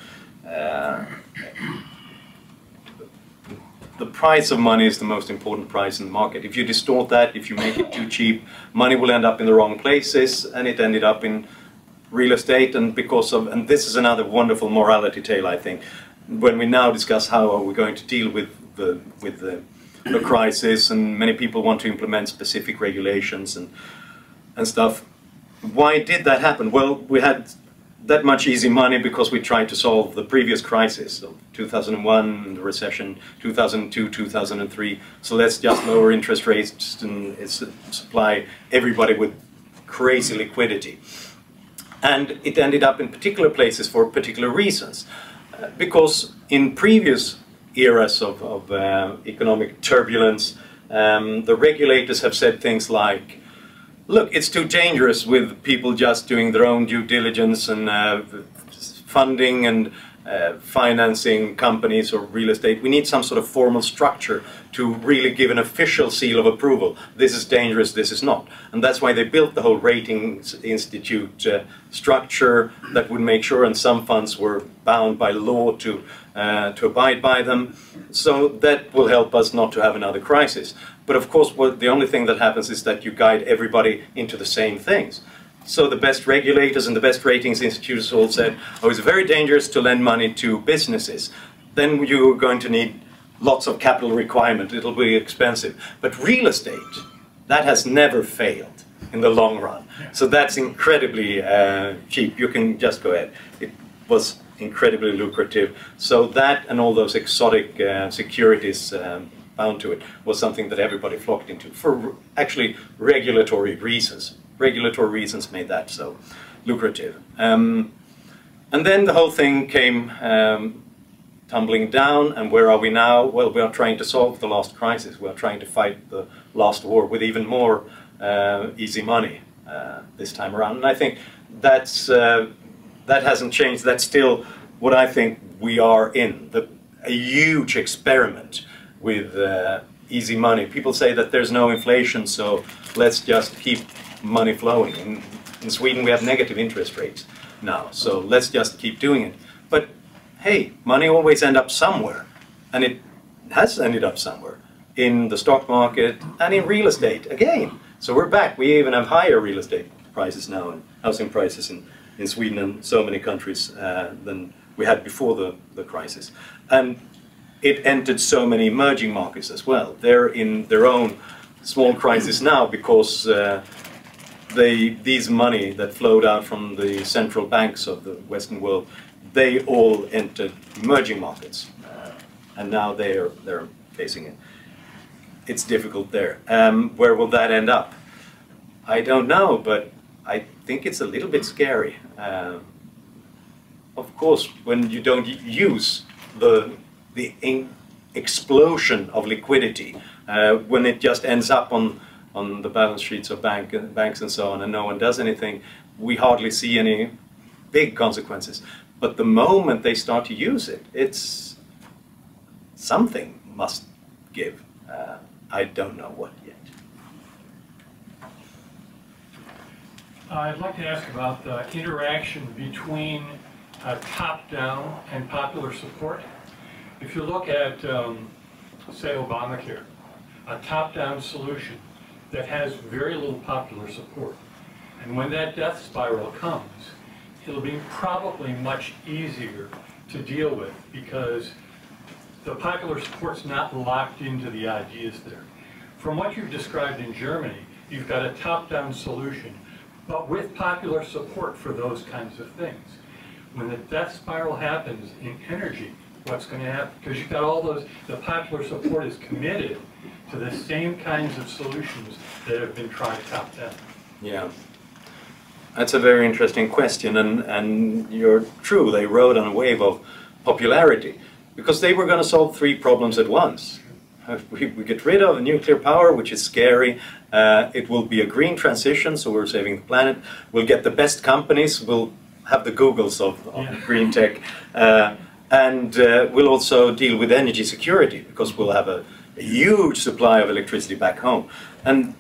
the price of money is the most important price in the market. If you distort that, if you make it too cheap, money will end up in the wrong places, and it ended up in real estate. And because of, and this is another wonderful morality tale, I think, when we now discuss how are we going to deal with the crisis, and many people want to implement specific regulations and stuff. Why did that happen? Well, we had that much easy money because we tried to solve the previous crisis of 2001, the recession, 2002, 2003. So let's just lower interest rates and supply everybody with crazy liquidity. And it ended up in particular places for particular reasons. Because in previous eras of economic turbulence, the regulators have said things like, look, it's too dangerous with people just doing their own due diligence and funding and financing companies or real estate. We need some sort of formal structure to really give an official seal of approval. This is dangerous, this is not. And that's why they built the whole ratings institute structure that would make sure, and some funds were bound by law to abide by them. So that will help us not to have another crisis. But of course, the only thing that happens is that you guide everybody into the same things. So the best regulators and the best ratings institutes all said, oh, it's very dangerous to lend money to businesses. Then you're going to need lots of capital requirement. It'll be expensive. But real estate, that has never failed in the long run. So that's incredibly cheap. You can just go ahead. It was incredibly lucrative. So that and all those exotic securities bound to it was something that everybody flocked into for actually regulatory reasons. Regulatory reasons made that so lucrative. And then the whole thing came tumbling down, and where are we now? Well, we are trying to solve the last crisis. We are trying to fight the last war with even more easy money this time around. And I think that's, that hasn't changed. That's still what I think we are in, a huge experiment with easy money. People say that there's no inflation, so let's just keep money flowing. In Sweden we have negative interest rates now, so let's just keep doing it. But hey, money always ends up somewhere, and it has ended up somewhere, in the stock market and in real estate again. So we're back. We even have higher real estate prices now, and housing prices in Sweden and so many countries than we had before the crisis. And it entered so many emerging markets as well. They're in their own small crisis now because these money that flowed out from the central banks of the Western world, they all entered emerging markets, and now they're facing it. It's difficult there. Where will that end up? I don't know, but I think it's a little bit scary. Of course, when you don't use the explosion of liquidity, when it just ends up on the balance sheets of banks and so on, and no one does anything, we hardly see any big consequences. But the moment they start to use it, it's something must give. I don't know what yet. I'd like to ask about the interaction between top-down and popular support. If you look at, say, Obamacare, a top-down solution that has very little popular support. And when that death spiral comes, it'll be probably much easier to deal with because the popular support's not locked into the ideas there. From what you've described in Germany, you've got a top-down solution, but with popular support for those kinds of things. When the death spiral happens in energy, what's going to happen? Because you've got all those, the popular support is committed to the same kinds of solutions that have been tried top-down. Yeah, that's a very interesting question, and you're true, they rode on a wave of popularity because they were going to solve three problems at once. We get rid of nuclear power, which is scary. It will be a green transition, so we're saving the planet. We'll get the best companies, we'll have the Googles of green tech, and we'll also deal with energy security because we'll have a huge supply of electricity back home. And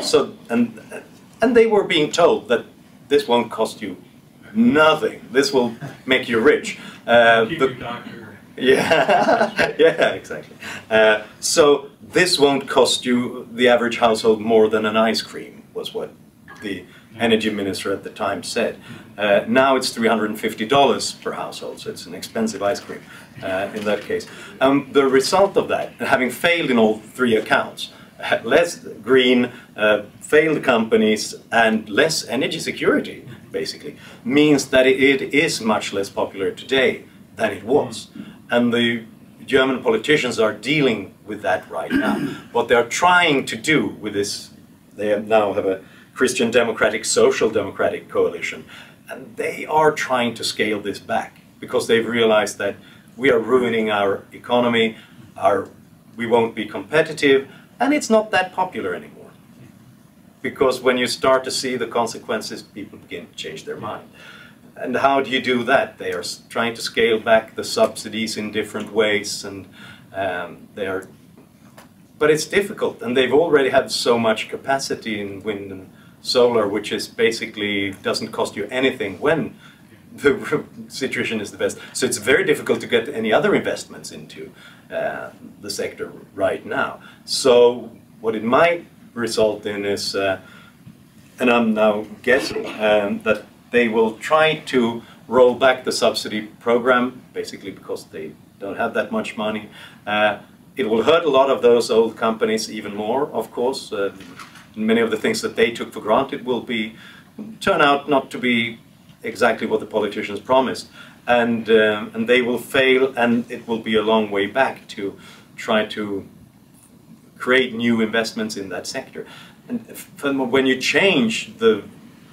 So and they were being told that this won't cost you nothing. This will make you rich. Keep your doctor. Yeah, yeah, exactly. So this won't cost you, the average household, more than an ice cream, was what the energy minister at the time said. Now it's $350 per household, so it's an expensive ice cream in that case. The result of that, having failed in all three accounts, less green, failed companies, and less energy security, basically, means that it is much less popular today than it was. And the German politicians are dealing with that right now. What they're trying to do with this, they now have a Christian Democratic, Social Democratic coalition, and they are trying to scale this back because they've realized that we are ruining our economy, we won't be competitive, and it's not that popular anymore. Because when you start to see the consequences, people begin to change their mind. And how do you do that? They are trying to scale back the subsidies in different ways, and but it's difficult, and they've already had so much capacity in wind and solar, which is basically doesn't cost you anything when the situation is the best. So it's very difficult to get any other investments into the sector right now. So what it might result in is, and I'm now guessing, that they will try to roll back the subsidy program, basically because they don't have that much money. It will hurt a lot of those old companies even more, of course. Many of the things that they took for granted will turn out not to be exactly what the politicians promised. And they will fail, and it will be a long way back to try to create new investments in that sector. And when you change the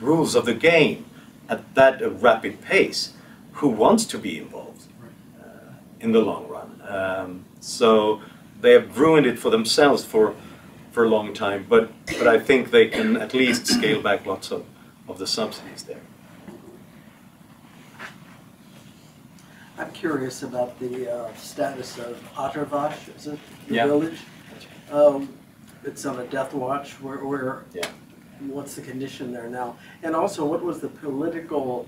rules of the game at that rapid pace, who wants to be involved in the long run? So they have ruined it for themselves for a long time, but I think they can at least scale back lots of the subsidies there. I'm curious about the status of Otterwasch, is it? The Yeah. village? It's on a death watch. Yeah. What's the condition there now? And also, what was the political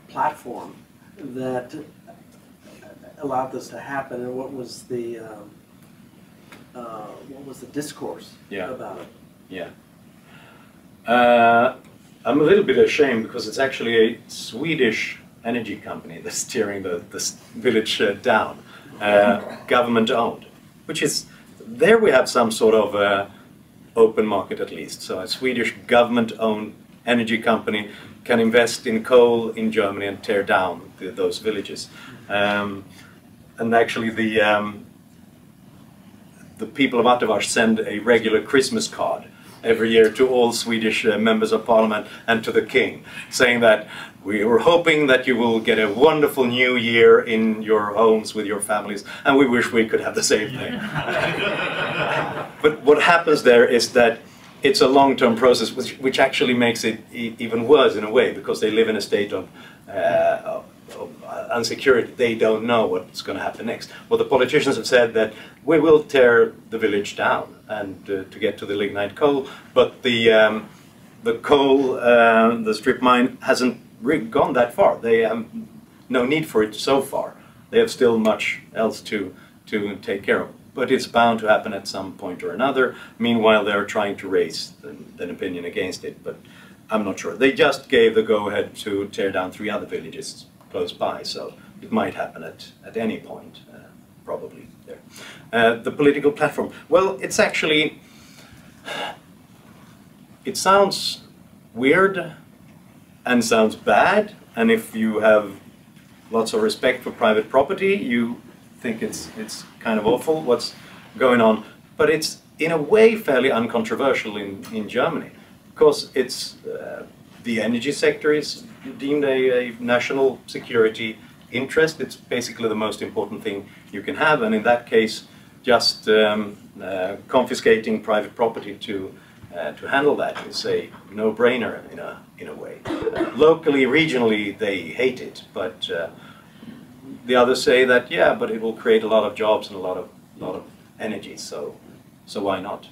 platform that allowed this to happen, and what was the discourse about it? Yeah. I'm a little bit ashamed because it's actually a Swedish energy company that's steering this village down, government owned, which is, there we have some sort of open market at least. So a Swedish government owned energy company can invest in coal in Germany and tear down those villages. And actually the people of Otterwasch send a regular Christmas card every year to all Swedish members of parliament and to the king, saying that we were hoping that you will get a wonderful new year in your homes with your families, and we wish we could have the same thing. But what happens there is that it's a long-term process, which actually makes it even worse in a way, because they live in a state of unsecurity. They don't know what's going to happen next. Well, the politicians have said that we will tear the village down and to get to the lignite coal, but the coal, the strip mine, hasn't gone that far. They have no need for it so far. They have still much else to take care of. But it's bound to happen at some point or another. Meanwhile, they're trying to raise an opinion against it, but I'm not sure. They just gave the go-ahead to tear down 3 other villages close by, so it might happen at any point, probably there. The political platform. Well, it's actually, it sounds weird and sounds bad, and if you have lots of respect for private property, you think it's kind of awful what's going on, but it's in a way fairly uncontroversial in Germany, because it's the energy sector is deemed a national security interest. It's basically the most important thing you can have, and in that case, just confiscating private property to handle that is a no-brainer in a way. Locally, regionally, they hate it, but the others say that, yeah, but it will create a lot of jobs and a lot of energy, so why not?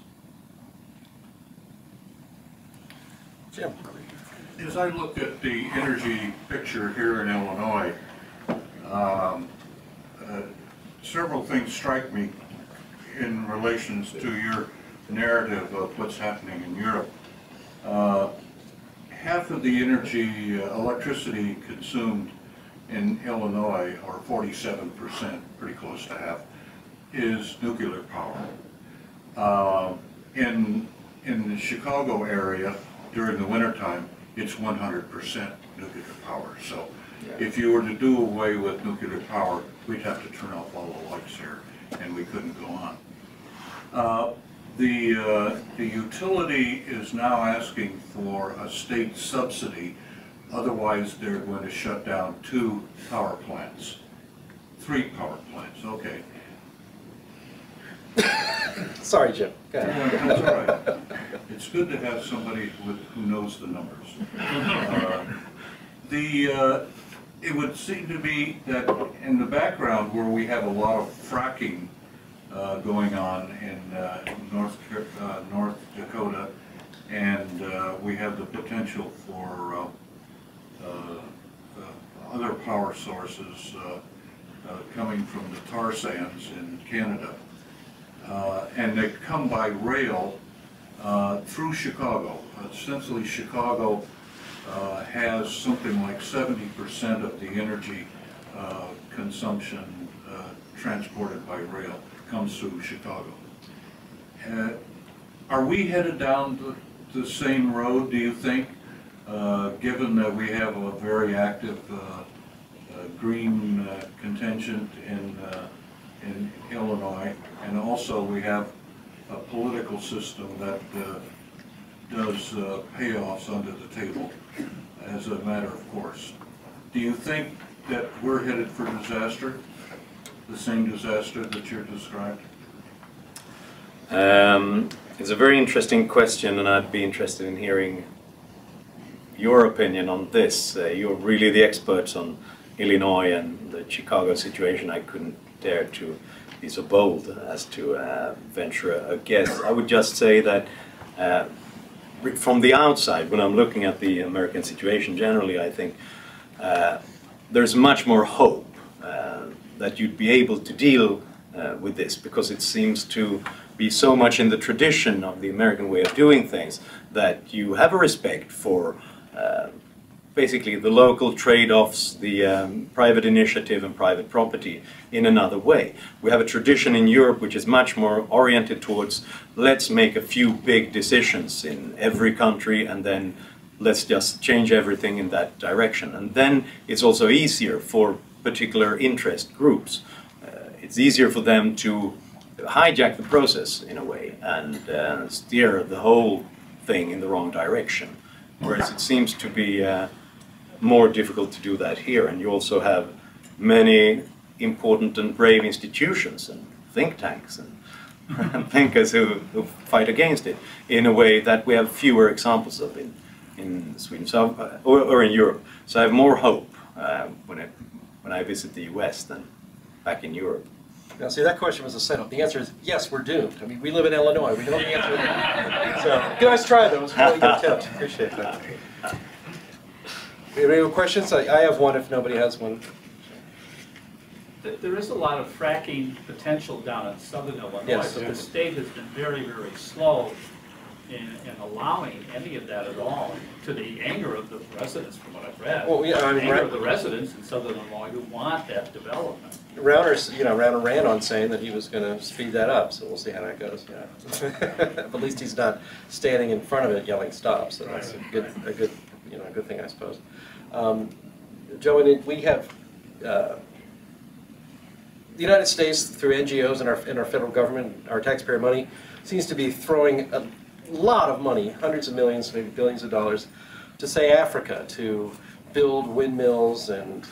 Jim. As I look at the energy picture here in Illinois, several things strike me in relations to your narrative of what's happening in Europe. Half of the energy, electricity consumed in Illinois, or 47%, pretty close to half, is nuclear power. In the Chicago area, during the wintertime, it's 100% nuclear power. So if you were to do away with nuclear power, we'd have to turn off all the lights here, and we couldn't go on. The utility is now asking for a state subsidy, otherwise they're going to shut down 2 power plants. 3 power plants, okay. Sorry, Jim. Go ahead. That's all right. It's good to have somebody who knows the numbers. It would seem to me that in the background where we have a lot of fracking going on in North Dakota, and we have the potential for other power sources coming from the tar sands in Canada. And they come by rail through Chicago. Essentially, Chicago has something like 70% of the energy consumption transported by rail comes through Chicago. Are we headed down the same road, do you think, given that we have a very active green contingent in Illinois, and also we have a political system that does payoffs under the table as a matter of course? Do you think that we're headed for disaster, the same disaster that you're described? It's a very interesting question, and I'd be interested in hearing your opinion on this. You're really the experts on Illinois and the Chicago situation. I couldn't dare to be so bold as to venture a guess. I would just say that from the outside, when I'm looking at the American situation generally, I think there's much more hope that you'd be able to deal with this, because it seems to be so much in the tradition of the American way of doing things that you have a respect for basically the local trade-offs, the private initiative and private property in another way. We have a tradition in Europe which is much more oriented towards let's make a few big decisions in every country and then let's just change everything in that direction. And then it's also easier for particular interest groups. It's easier for them to hijack the process in a way and steer the whole thing in the wrong direction. Whereas it seems to be more difficult to do that here. And you also have many important and brave institutions and think tanks and thinkers who fight against it in a way that we have fewer examples of in Sweden, so, or in Europe. So I have more hope when I visit the US than back in Europe. Now, see, that question was a setup. The answer is yes, we're doomed. I mean, we live in Illinois. We know the answer. So, nice try, though. It was a really good attempt. Appreciate that. Any questions? I have one if nobody has one. There is a lot of fracking potential down in southern Illinois, Yes. but the state has been very, very slow in allowing any of that at all, to the anger of the residents, from what I've read. Well, yeah, I mean, anger of the residents in southern Illinois who want that development. Rauner ran on saying that he was going to speed that up, so we'll see how that goes. At least he's not standing in front of it yelling stop, so that's a good thing, I suppose. Joe, we have the United States through NGOs and our federal government, our taxpayer money, seems to be throwing a lot of money, hundreds of millions, maybe billions of dollars, to say Africa to build windmills and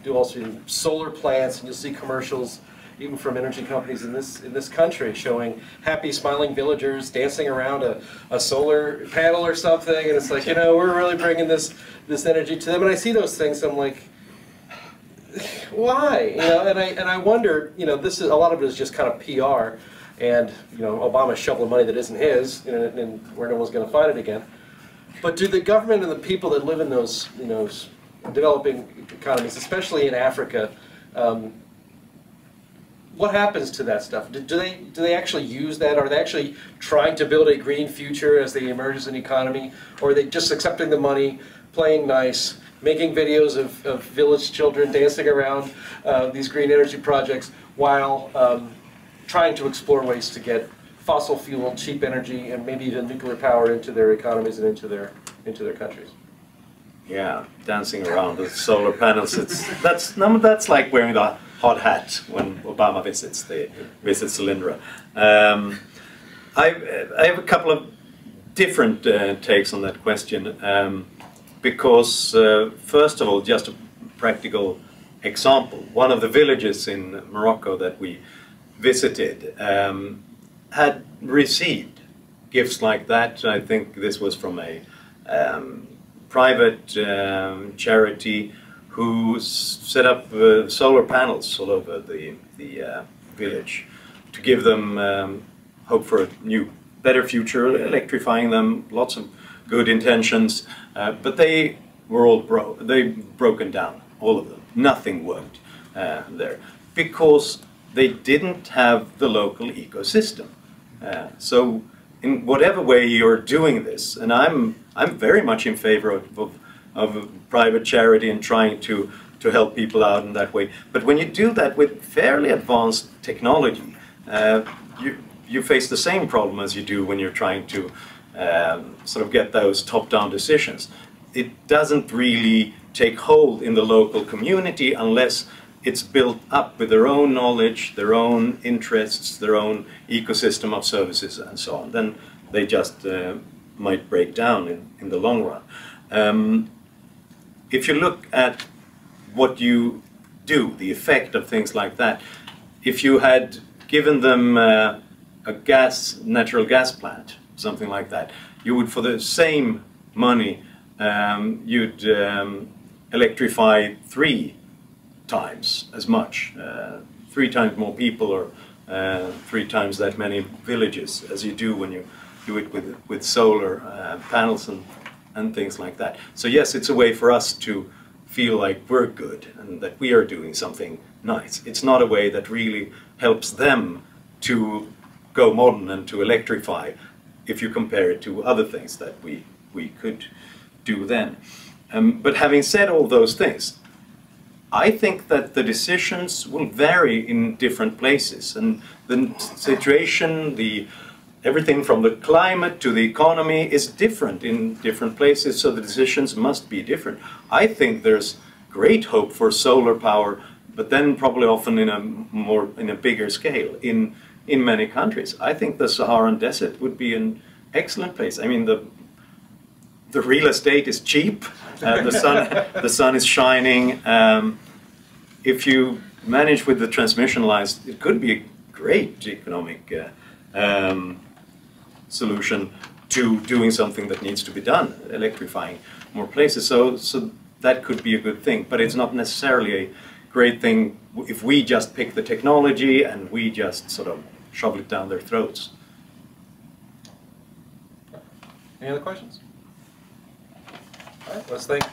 do also solar plants, and you'll see commercials even from energy companies in this country showing happy smiling villagers dancing around a solar panel or something, and it's like, we're really bringing this energy to them. And I see those things, I'm like, why? And I wonder, this is a lot of it is just kind of PR, and Obama's shoveling money that isn't his, and where no one's going to find it again. But do the government and the people that live in those, developing economies, especially in Africa, what happens to that stuff? Do they actually use that? Are they actually trying to build a green future as they emerge as an economy? Or are they just accepting the money, playing nice, making videos of village children dancing around these green energy projects while trying to explore ways to get fossil fuel, cheap energy, and maybe even nuclear power into their economies and into their countries? Yeah, dancing around the solar panels. That's like wearing the hot hat when Obama visits Lindra. I have a couple of different takes on that question because first of all, just a practical example. One of the villages in Morocco that we visited had received gifts like that. I think this was from a private charity who set up solar panels all over the village to give them hope for a new, better future, electrifying them, lots of good intentions, but they were all broken down, all of them. Nothing worked there because they didn't have the local ecosystem. So in whatever way you're doing this, and I'm very much in favor of private charity and trying to help people out in that way. But when you do that with fairly advanced technology, you face the same problem as you do when you're trying to sort of get those top-down decisions. It doesn't really take hold in the local community unless it's built up with their own knowledge, their own interests, their own ecosystem of services and so on. Then they just might break down in the long run. If you look at what you do, the effect of things like that, if you had given them a natural gas plant, something like that, you would, for the same money, you'd electrify 3 times as much, 3 times more people, or 3 times that many villages as you do when you do it with solar panels and things like that. So yes, it's a way for us to feel like we're good and that we are doing something nice. It's not a way that really helps them to go modern and to electrify if you compare it to other things that we could do then. But having said all those things, I think that the decisions will vary in different places, and the situation, everything from the climate to the economy is different in different places, so the decisions must be different. I think there's great hope for solar power, but then probably often in a bigger scale in many countries. I think the Saharan desert would be an excellent place. I mean, the real estate is cheap, the sun is shining. If you manage with the transmission lines, it could be a great economic solution to doing something that needs to be done, electrifying more places. So that could be a good thing, but it's not necessarily a great thing if we just pick the technology and we just sort of shove it down their throats. Any other questions? All right, let's thank